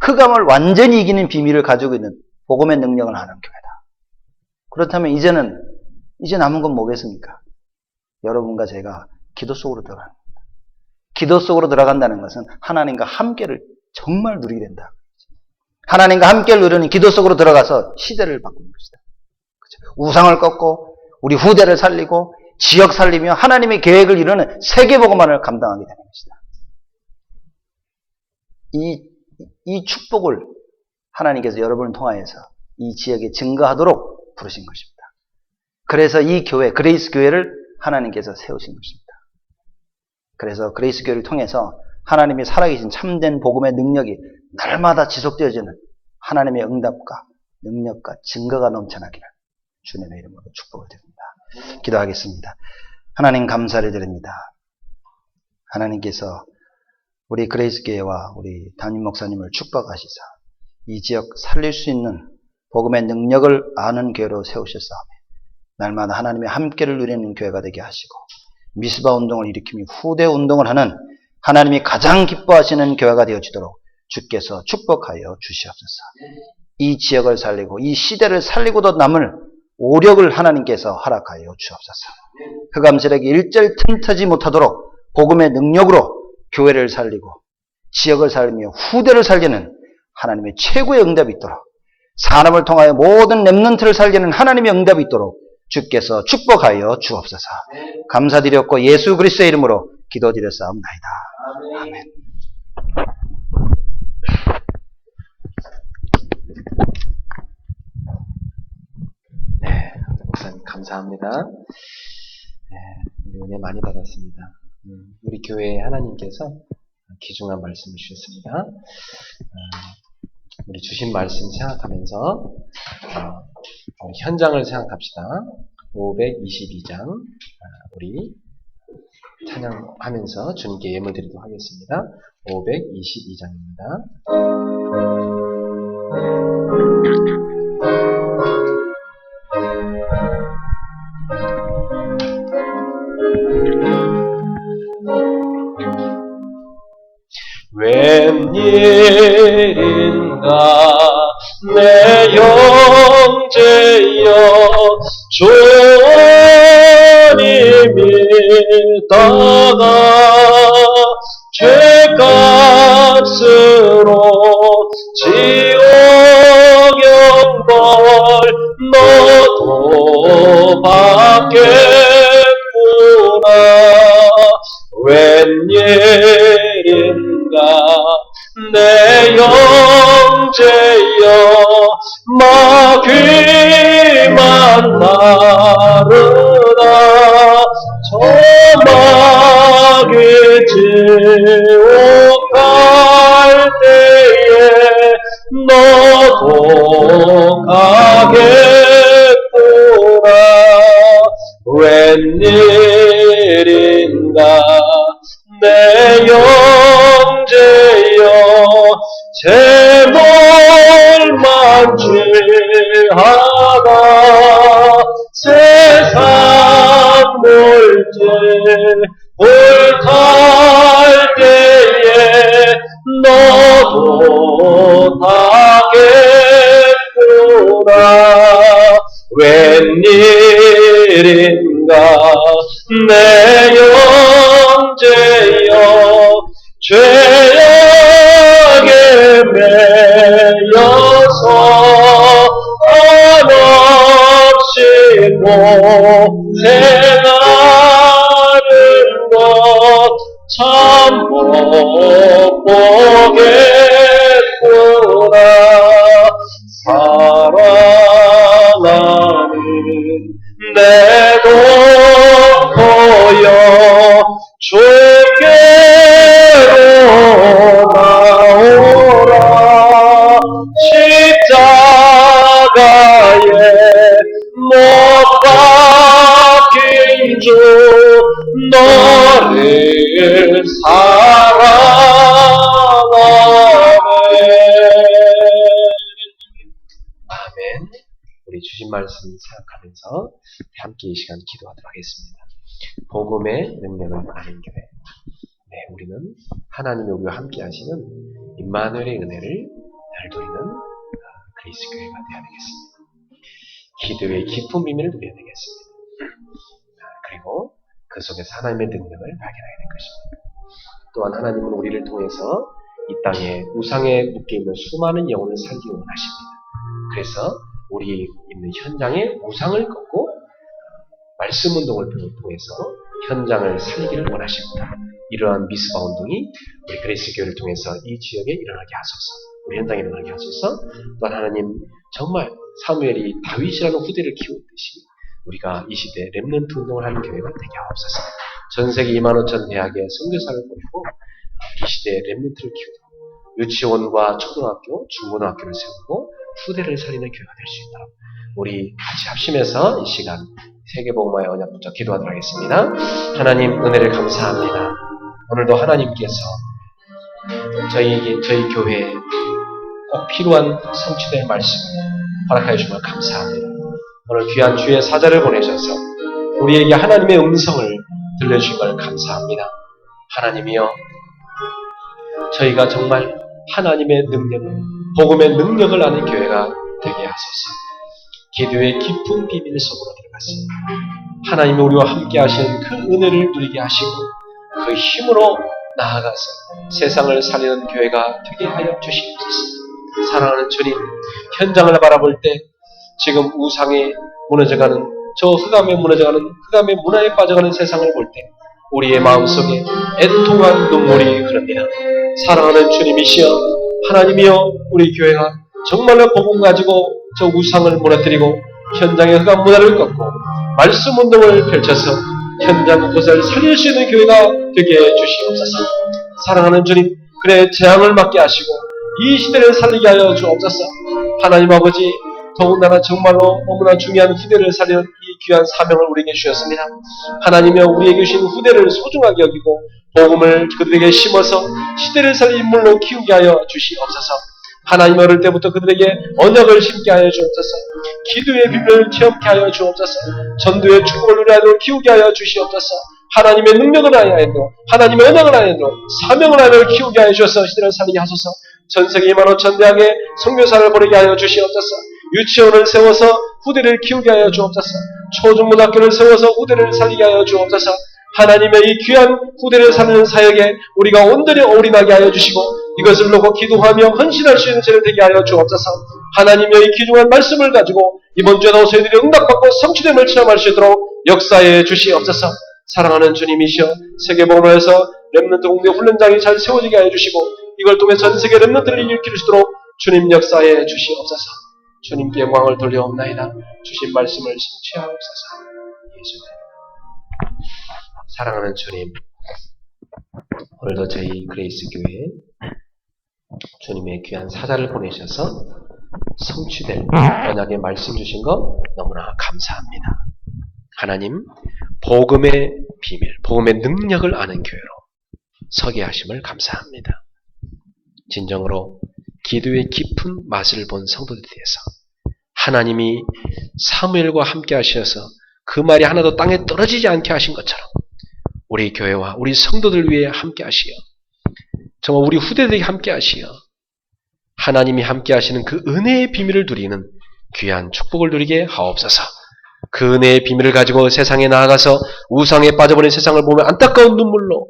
흑암을 완전히 이기는 비밀을 가지고 있는 복음의 능력을 아는 교회다. 그렇다면 이제 남은 건 뭐겠습니까? 여러분과 제가 기도 속으로 들어가는 겁니다. 기도 속으로 들어간다는 것은 하나님과 함께를 정말 누리게 된다. 하나님과 함께를 누리는 기도 속으로 들어가서 시대를 바꾸는 것이다. 그렇죠? 우상을 꺾고 우리 후대를 살리고 지역 살리며 하나님의 계획을 이루는 세계복음만을 감당하게 되는 것이다. 이 축복을 하나님께서 여러분을 통하여서 이 지역에 증거하도록 부르신 것입니다. 그래서 이 교회, 그레이스 교회를 하나님께서 세우신 것입니다. 그래서 그레이스 교회를 통해서 하나님이 살아계신 참된 복음의 능력이 날마다 지속되어지는 하나님의 응답과 능력과 증거가 넘쳐나기를 주님의 이름으로 축복을 드립니다. 기도하겠습니다. 하나님 감사를 드립니다. 하나님께서 우리 그레이스 교회와 우리 담임 목사님을 축복하시사 이 지역 살릴 수 있는 복음의 능력을 아는 교회로 세우셨사오며 날마다 하나님의 함께를 누리는 교회가 되게 하시고 미스바 운동을 일으키며 후대 운동을 하는 하나님이 가장 기뻐하시는 교회가 되어지도록 주께서 축복하여 주시옵소서. 이 지역을 살리고 이 시대를 살리고도 남을 오력을 하나님께서 허락하여 주옵소서. 흑암 세력이 일절 틈타지 못하도록 복음의 능력으로 교회를 살리고 지역을 살리며 후대를 살리는 하나님의 최고의 응답이 있도록 사람을 통하여 모든 렘넌트를 살리는 하나님의 응답이 있도록 주께서 축복하여 주옵소서. 감사드렸고 예수 그리스도의 이름으로 기도드렸사옵나이다. 아멘. 네, 목사님 감사합니다. 네, 은혜 많이 받았습니다. 우리 교회에 하나님께서 귀중한 말씀을 주셨습니다. 우리 주신 말씀 생각하면서 현장을 생각합시다. 522장 우리 찬양하면서 주님께 예물 드리도록 하겠습니다. 522장입니다. 웬일인가 내 형제여 주님이 다가 죄값으로 지옥 영벌 너도 받겠구나. 웬일인가 내 형제여 마귀만 따르라. 저 마귀 지옥 갈 때에 너도 가겠구나. 웬일인가 내 형제여 제물만 취하다 세상 물질 불탈 때에 너도 타겠구나. 웬일인가 내 형제여 죄악의 대가를 참 못 보겠구나. 사랑하는 내도 보여 주께로 나오라. 십자가에 못 박힌 주 너를 사랑하네. 아멘. 우리 주신 말씀 생각하면서 함께 이 시간 기도하도록 하겠습니다. 복음의 능력을 아는 교회. 네, 우리는 하나님이 우리와 함께 하시는 임마누엘의 은혜를 널도리는 그리스 교회가 되어야 되겠습니다. 기도의 깊은 비밀을 누려야 되겠습니다. 그리고 그 속에서 하나님의 능력을 발견하게 될 것입니다. 또한 하나님은 우리를 통해서 이 땅에 우상에 묶여있는 수많은 영혼을 살기 원하십니다. 그래서 우리 있는 현장에 우상을 꺾고 말씀 운동을 통해서 현장을 살리기를 원하십니다. 이러한 미스바 운동이 우리 그리스 교회를 통해서 이 지역에 일어나게 하소서. 우리 현장에 일어나게 하소서. 또한 하나님 정말 사무엘이 다윗이라는 후대를 키우듯이 우리가 이 시대에 렘넌트 운동을 하는 교회가 되게 하옵소서. 전 세계 25,000 대학에 선교사를 보내고 이 시대에 렘넌트를 키우도록 유치원과 초등학교, 중고등학교를 세우고 후대를 살리는 교회가 될 수 있도록 우리 같이 합심해서 이 시간 세계복음화의 언약 붙잡 기도하도록 하겠습니다. 하나님 은혜를 감사합니다. 오늘도 하나님께서 저희 교회에 꼭 필요한 성취될 말씀을 허락하여 주시면 감사합니다. 오늘 귀한 주의 사자를 보내셔서 우리에게 하나님의 음성을 들려주신 걸 감사합니다. 하나님이여, 저희가 정말 하나님의 능력을, 복음의 능력을 아는 교회가 되게 하소서. 기도의 깊은 비밀 속으로 들어갔습니다. 하나님이 우리와 함께 하시는 그 은혜를 누리게 하시고 그 힘으로 나아가서 세상을 살리는 교회가 되게 하여 주시옵소서. 사랑하는 주님, 현장을 바라볼 때 지금 우상에 무너져가는, 저 흑암에 무너져가는, 흑암의 문화에 빠져가는 세상을 볼 때 우리의 마음속에 애통한 눈물이 흐릅니다. 사랑하는 주님이시여, 하나님이여, 우리 교회가 정말로 복음 가지고 저 우상을 무너뜨리고 현장의 흑암 문화를 꺾고 말씀 운동을 펼쳐서 현장 곳을 살릴 수 있는 교회가 되게 해주시옵소서. 사랑하는 주님, 그래 재앙을 막게 하시고 이 시대를 살리게 하여 주옵소서. 하나님 아버지, 더군다나 정말로 너무나 중요한 후대를 살리는 이 귀한 사명을 우리에게 주셨습니다. 하나님이여, 우리에게 주신 후대를 소중하게 여기고 복음을 그들에게 심어서 시대를 살릴 인물로 키우게 하여 주시옵소서. 하나님 어릴 때부터 그들에게 언약을 심게 하여 주옵소서. 기도의 비밀을 체험케 하여 주옵소서. 전도의 축복을 누리도록 키우게 하여 주시옵소서. 하나님의 능력을 하여도, 하나님의 언약을 하여도, 사명을 하여 키우게 하여 주셔서 시대를 살리게 하소서. 전세계 25,000 대학에 선교사를 보내게 하여 주시옵소서. 유치원을 세워서 후대를 키우게 하여 주옵소서. 초중고등학교를 세워서 후대를 살리게 하여 주옵소서. 하나님의 이 귀한 후대를 살리는 사역에 우리가 온전히 올인하게 하여 주시고 이것을 놓고 기도하며 헌신할 수 있는 죄를 되게 하여 주옵소서. 하나님의 이 귀중한 말씀을 가지고 이번 주에도 저희들이 응답받고 성취됨을 체험할 수 있도록 역사해 주시옵소서. 사랑하는 주님이시여, 세계복음화에서 렘넌트 공대 훈련장이 잘 세워지게 하여 주시고 이걸 통해 전 세계 렘넌트를 일으킬 수 있도록 주님 역사해 주시옵소서. 주님께 영광을 돌려옵나이다. 주신 말씀을 성취하옵소서. 예수님. 사랑하는 주님, 오늘도 저희 그레이스 교회에 주님의 귀한 사자를 보내셔서 성취될 언약의 말씀 주신 거 너무나 감사합니다. 하나님, 복음의 비밀, 복음의 능력을 아는 교회로 서게 하심을 감사합니다. 진정으로 기도의 깊은 맛을 본 성도들에 대해서 하나님이 사무엘과 함께 하셔서 그 말이 하나도 땅에 떨어지지 않게 하신 것처럼 우리 교회와 우리 성도들 위해 함께 하시어 정말 우리 후대들에게 함께 하시어 하나님이 함께 하시는 그 은혜의 비밀을 누리는 귀한 축복을 누리게 하옵소서. 그 은혜의 비밀을 가지고 세상에 나아가서 우상에 빠져버린 세상을 보며 안타까운 눈물로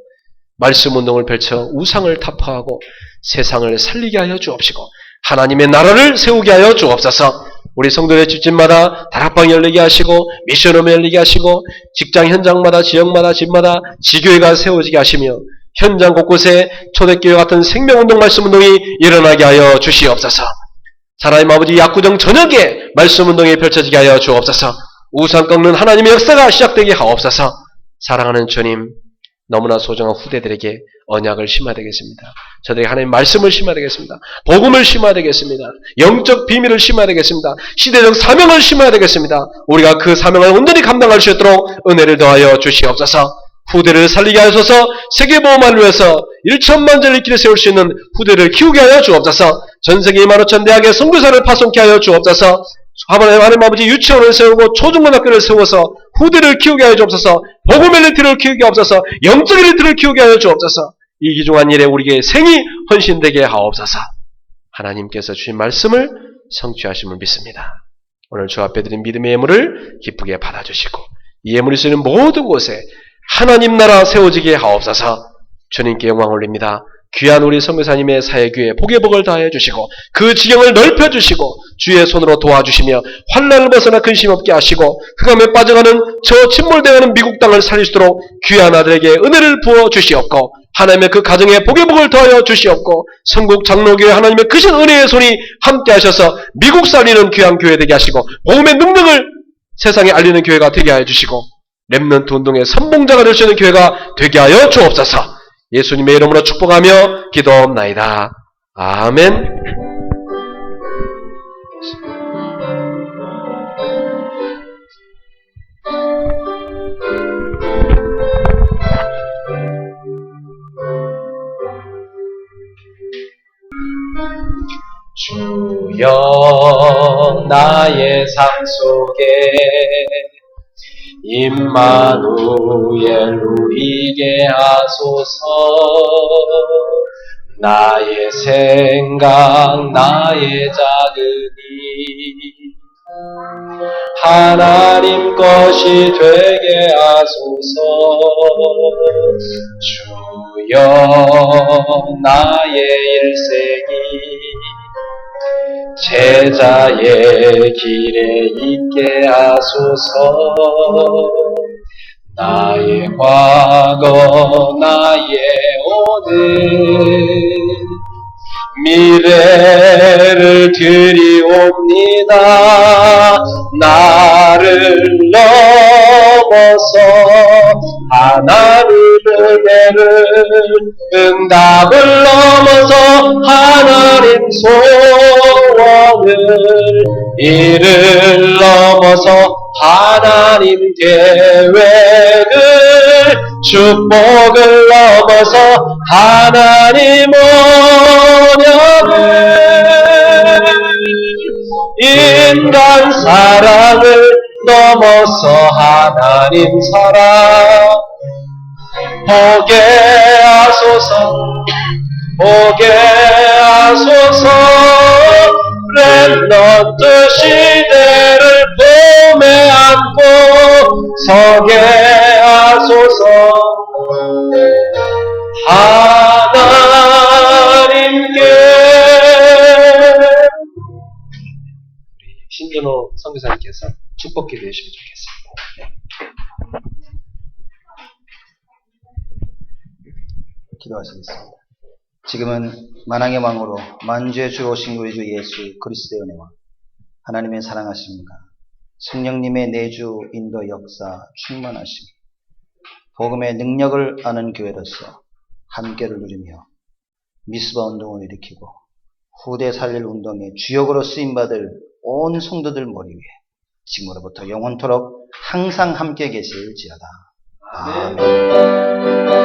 말씀 운동을 펼쳐 우상을 타파하고 세상을 살리게 하여 주옵시고 하나님의 나라를 세우게 하여 주옵소서. 우리 성도의 집집마다 다락방 열리게 하시고 미션홈 열리게 하시고 직장 현장마다 지역마다 집마다 지교회가 세워지게 하시며 현장 곳곳에 초대교회 같은 생명운동 말씀운동이 일어나게 하여 주시옵소서. 하나님 아버지 약구정 저녁에 말씀운동이 펼쳐지게 하여 주옵소서. 우상 꺾는 하나님의 역사가 시작되게 하옵소서. 사랑하는 주님, 너무나 소중한 후대들에게 언약을 심어야 되겠습니다. 저들에게 하나님 말씀을 심어야 되겠습니다. 복음을 심어야 되겠습니다. 영적 비밀을 심어야 되겠습니다. 시대적 사명을 심어야 되겠습니다. 우리가 그 사명을 온전히 감당할 수 있도록 은혜를 더하여 주시옵소서. 후대를 살리게 하소서. 세계보험을 위해서 1천만 전의 길을 세울 수 있는 후대를 키우게 하여 주옵소서. 전세계 25,000 대학의 선교사를 파송케 하여 주옵소서. 하나님 아버지 유치원을 세우고 초중고등학교를 세워서 후대를 키우게 하여 주옵소서. 복음 엘리트를 키우게 하옵소서. 영적 엘리트를 키우게 하여 주옵소서. 이 귀중한 일에 우리에게 생이 헌신되게 하옵소서. 하나님께서 주신 말씀을 성취하심을 믿습니다. 오늘 주 앞에 드린 믿음의 예물을 기쁘게 받아주시고 이 예물이 쓰이는 모든 곳에 하나님 나라 세워지게 하옵소서. 주님께 영광 올립니다. 귀한 우리 선교사님의 사회교회 복의 복을 다해 주시고 그 지경을 넓혀 주시고 주의 손으로 도와주시며 환난을 벗어나 근심 없게 하시고 흑암에 빠져가는 저 침몰되어가는 미국 땅을 살릴 수 있도록 귀한 아들에게 은혜를 부어 주시옵고 하나님의 그 가정에 복의 복을 더하여 주시옵고 성국 장로교회 하나님의 크신 은혜의 손이 함께 하셔서 미국 살리는 귀한 교회 되게 하시고 복음의 능력을 세상에 알리는 교회가 되게 하여 주시고 렘넌트 운동의 선봉자가 될 수 있는 교회가 되게 하여 주옵소서. 예수님의 이름으로 축복하며 기도옵나이다. 아멘. 주여 나의 삶 속에 임마누엘 누리게 하소서. 나의 생각 나의 작은 일 하나님 것이 되게 하소서. 주여 나의 일생이 제자의 길에 있게 하소서. 나의 과거 나의 오늘 미래를 드리옵니다. 나를 넘어서 하나님의 은혜를 응답을 넘어서 하나님 소원을 이를 넘어서 하나님 계획을 축복을 넘어서 하나님 언약을 인간 사랑을 넘어서 하나님 사랑 보게 하소서. 보게 하소서. 렘넌트 시대를 품에 안고 서게 하소서. 하나님께 신준호 선교사님께서 축복 기도해 주시면 좋겠습니다. 기도하시겠습니다. 지금은 만왕의 왕으로 만주의 주로 오신 우리 주 예수 그리스도의 은혜와 하나님의 사랑하심과 성령님의 내주 인도 역사 충만하심 복음의 능력을 아는 교회로서 함께를 누리며 미스바 운동을 일으키고 후대 살릴 운동의 주역으로 쓰임받을 온 성도들 머리 위에 지금으로부터 영원토록 항상 함께 계실지어다. 아멘.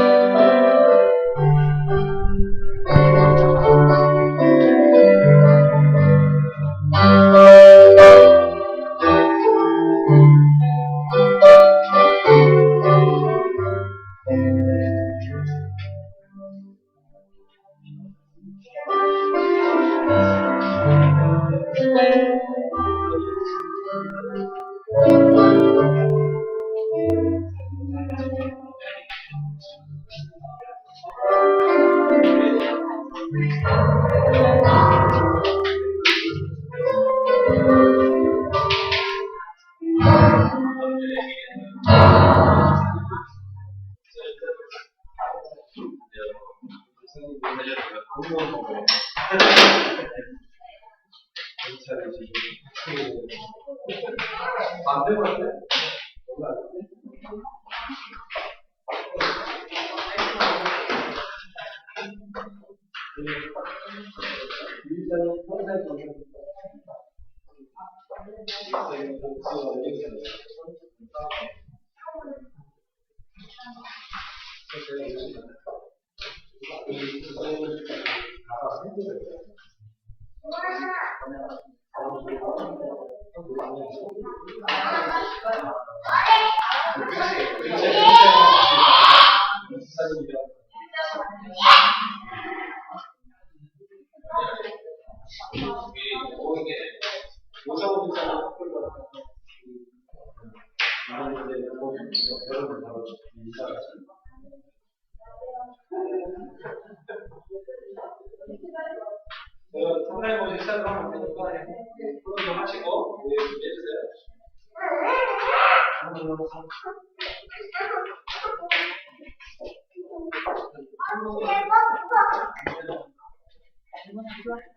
상당히 먼저 시작을 하면 되니까 그런 거 하시고 해주세요.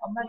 엄마